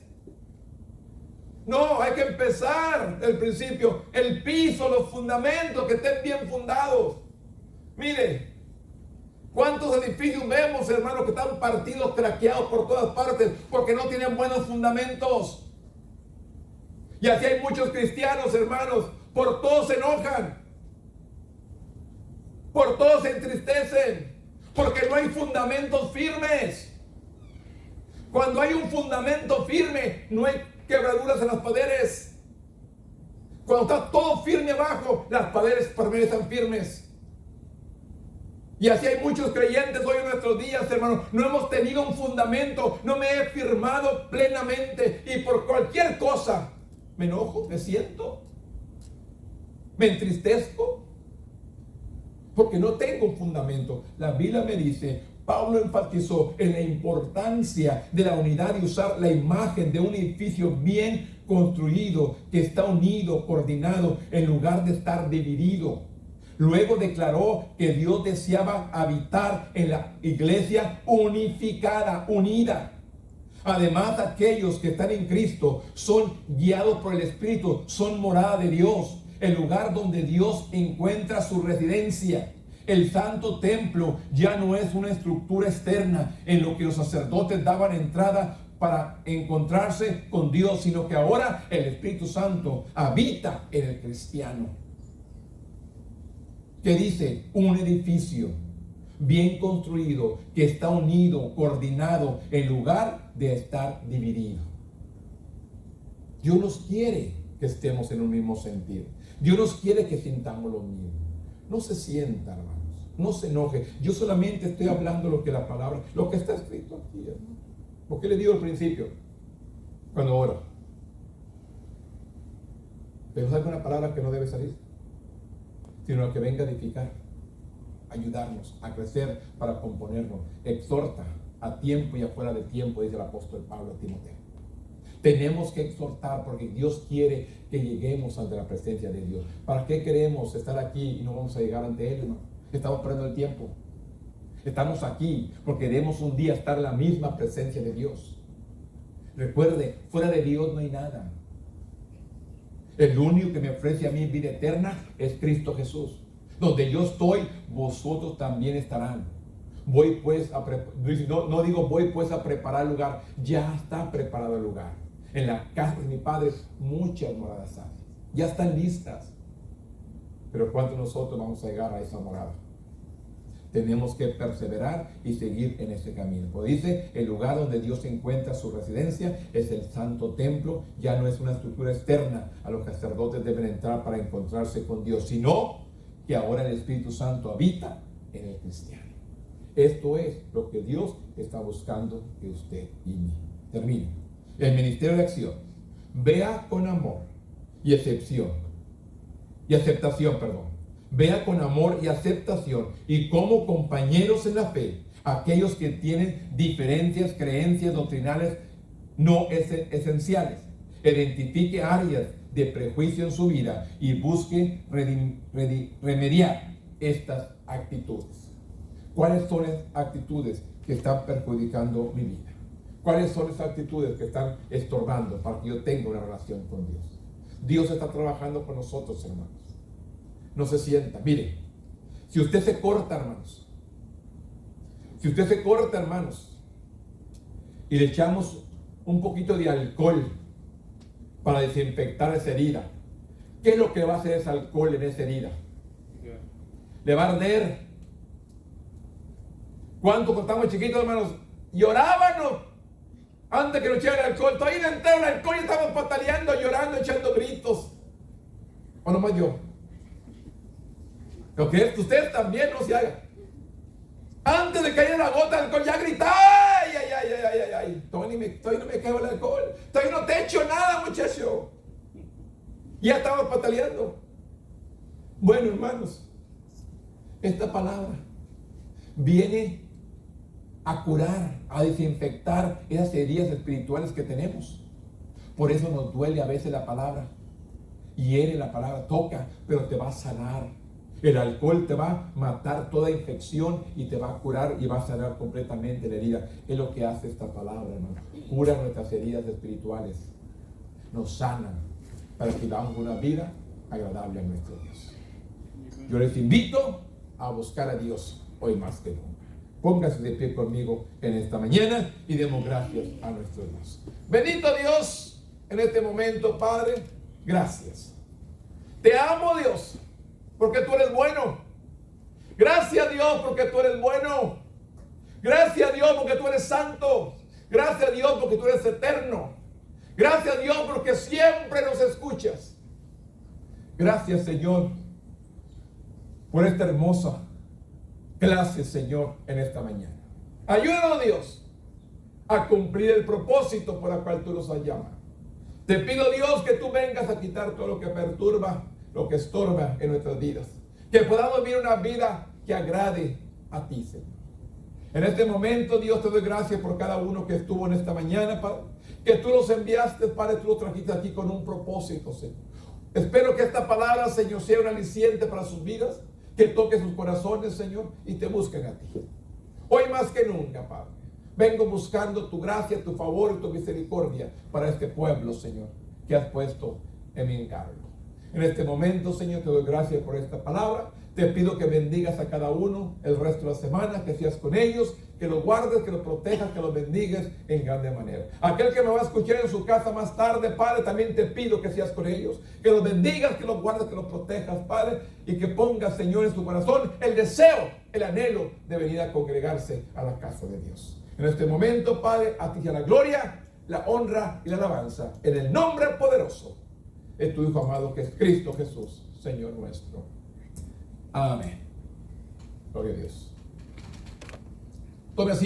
No, hay que empezar el principio, el piso, los fundamentos, que estén bien fundados. Mire, ¿cuántos edificios vemos, hermanos, que están partidos, craqueados por todas partes porque no tienen buenos fundamentos? Y así hay muchos cristianos, hermanos, por todos se enojan, por todos se entristecen, porque no hay fundamentos firmes. Cuando hay un fundamento firme, no hay quebraduras en las paredes. Cuando está todo firme abajo, las paredes permanecen firmes. Y así hay muchos creyentes hoy en nuestros días, hermanos. No hemos tenido un fundamento, no me he firmado plenamente, y por cualquier cosa me enojo, me siento, me entristezco, porque no tengo un fundamento. La Biblia me dice, Pablo enfatizó en la importancia de la unidad y usar la imagen de un edificio bien construido, que está unido, coordinado, en lugar de estar dividido. Luego declaró que Dios deseaba habitar en la iglesia unificada, unida. Además, aquellos que están en Cristo son guiados por el Espíritu, son morada de Dios, el lugar donde Dios encuentra su residencia. El santo templo ya no es una estructura externa en lo que los sacerdotes daban entrada para encontrarse con Dios, sino que ahora el Espíritu Santo habita en el cristiano. ¿Qué dice? Un edificio bien construido, que está unido, coordinado, en lugar de estar dividido. Dios nos quiere que estemos en un mismo sentido. Dios nos quiere que sintamos lo mismo. No se sienta, hermanos, no se enoje. Yo solamente estoy hablando lo que la palabra, lo que está escrito aquí, hermano. ¿Por qué le digo al principio? Cuando oro, pero salga una palabra que no debe salir, sino que venga a edificar, ayudarnos a crecer, para componernos. Exhorta a tiempo y afuera de tiempo, dice el apóstol Pablo a Timoteo. Tenemos que exhortar porque Dios quiere que lleguemos ante la presencia de Dios. ¿Para qué queremos estar aquí y no vamos a llegar ante Él, hermano? Estamos perdiendo el tiempo. Estamos aquí porque queremos un día estar en la misma presencia de Dios. Recuerde, fuera de Dios no hay nada. El único que me ofrece a mí vida eterna es Cristo Jesús. Donde yo estoy, vosotros también estarán. Voy pues a no digo voy pues a preparar el lugar. Ya está preparado el lugar. En la casa de mi Padre muchas moradas hay. Ya están listas. Pero ¿cuántos nosotros vamos a llegar a esa morada? Tenemos que perseverar y seguir en ese camino. Pues dice, el lugar donde Dios encuentra su residencia es el santo templo. Ya no es una estructura externa a los sacerdotes deben entrar para encontrarse con Dios, sino que ahora el Espíritu Santo habita en el cristiano. Esto es lo que Dios está buscando de usted y mí. Termino. El ministerio de acción. Vea con amor y aceptación. Vea con amor y aceptación y como compañeros en la fe aquellos que tienen diferencias, creencias doctrinales no esenciales. Identifique áreas de prejuicio en su vida y busque remediar estas actitudes. ¿Cuáles son las actitudes que están perjudicando mi vida? ¿Cuáles son esas actitudes que están estorbando para que yo tenga una relación con Dios? Dios está trabajando con nosotros, hermanos. No se sienta. Mire, si usted se corta, hermanos, y le echamos un poquito de alcohol para desinfectar esa herida, ¿qué es lo que va a hacer ese alcohol en esa herida? Le va a arder. ¿Cuántos cuando estábamos chiquitos, hermanos, llorábamos antes que nos echaran alcohol? Todavía no entraron el alcohol y estábamos pataleando, llorando, echando gritos. ¿O nomás yo? Lo que es que ustedes también no se hagan. Antes de caer la gota de alcohol ya grita, ay. Todavía no me caigo el alcohol. Todavía no te he hecho nada, muchacho. Ya estamos pataleando. Bueno, hermanos, esta palabra viene a curar, a desinfectar esas heridas espirituales que tenemos. Por eso nos duele a veces la palabra. Hiere la palabra, toca, pero te va a sanar. El alcohol te va a matar toda infección y te va a curar y va a sanar completamente la herida. Es lo que hace esta palabra, hermano. Cura nuestras heridas espirituales. Nos sana para que vivamos una vida agradable a nuestro Dios. Yo les invito a buscar a Dios hoy más que nunca. Póngase de pie conmigo en esta mañana y demos gracias a nuestro Dios. Bendito Dios, en este momento, Padre, gracias. Te amo, Dios, porque tú eres bueno. Gracias, Dios, porque tú eres bueno. Gracias, Dios, porque tú eres santo. Gracias, Dios, porque tú eres eterno. Gracias, Dios, porque siempre nos escuchas. Gracias, Señor, por esta hermosa clase, Señor, en esta mañana. Ayúdanos, Dios, a cumplir el propósito por el cual tú nos has llamado. Te pido, Dios, que tú vengas a quitar todo lo que perturba, lo que estorba en nuestras vidas. Que podamos vivir una vida que agrade a ti, Señor. En este momento, Dios, te doy gracias por cada uno que estuvo en esta mañana, Padre. Que tú los enviaste, Padre, tú los trajiste aquí con un propósito, Señor. Espero que esta palabra, Señor, sea un aliciente para sus vidas. Que toque sus corazones, Señor, y te busquen a ti. Hoy más que nunca, Padre, vengo buscando tu gracia, tu favor y tu misericordia para este pueblo, Señor, que has puesto en mi encargo. En este momento, Señor, te doy gracias por esta palabra. Te pido que bendigas a cada uno el resto de la semana, que seas con ellos, que los guardes, que los protejas, que los bendigas en grande manera. Aquel que me va a escuchar en su casa más tarde, Padre, también te pido que seas con ellos, que los bendigas, que los guardes, que los protejas, Padre, y que pongas, Señor, en su corazón el deseo, el anhelo de venir a congregarse a la casa de Dios. En este momento, Padre, a ti sea la gloria, la honra y la alabanza, en el nombre poderoso de tu Hijo amado, que es Cristo Jesús, Señor nuestro. Amén. Gloria a Dios. Tome así.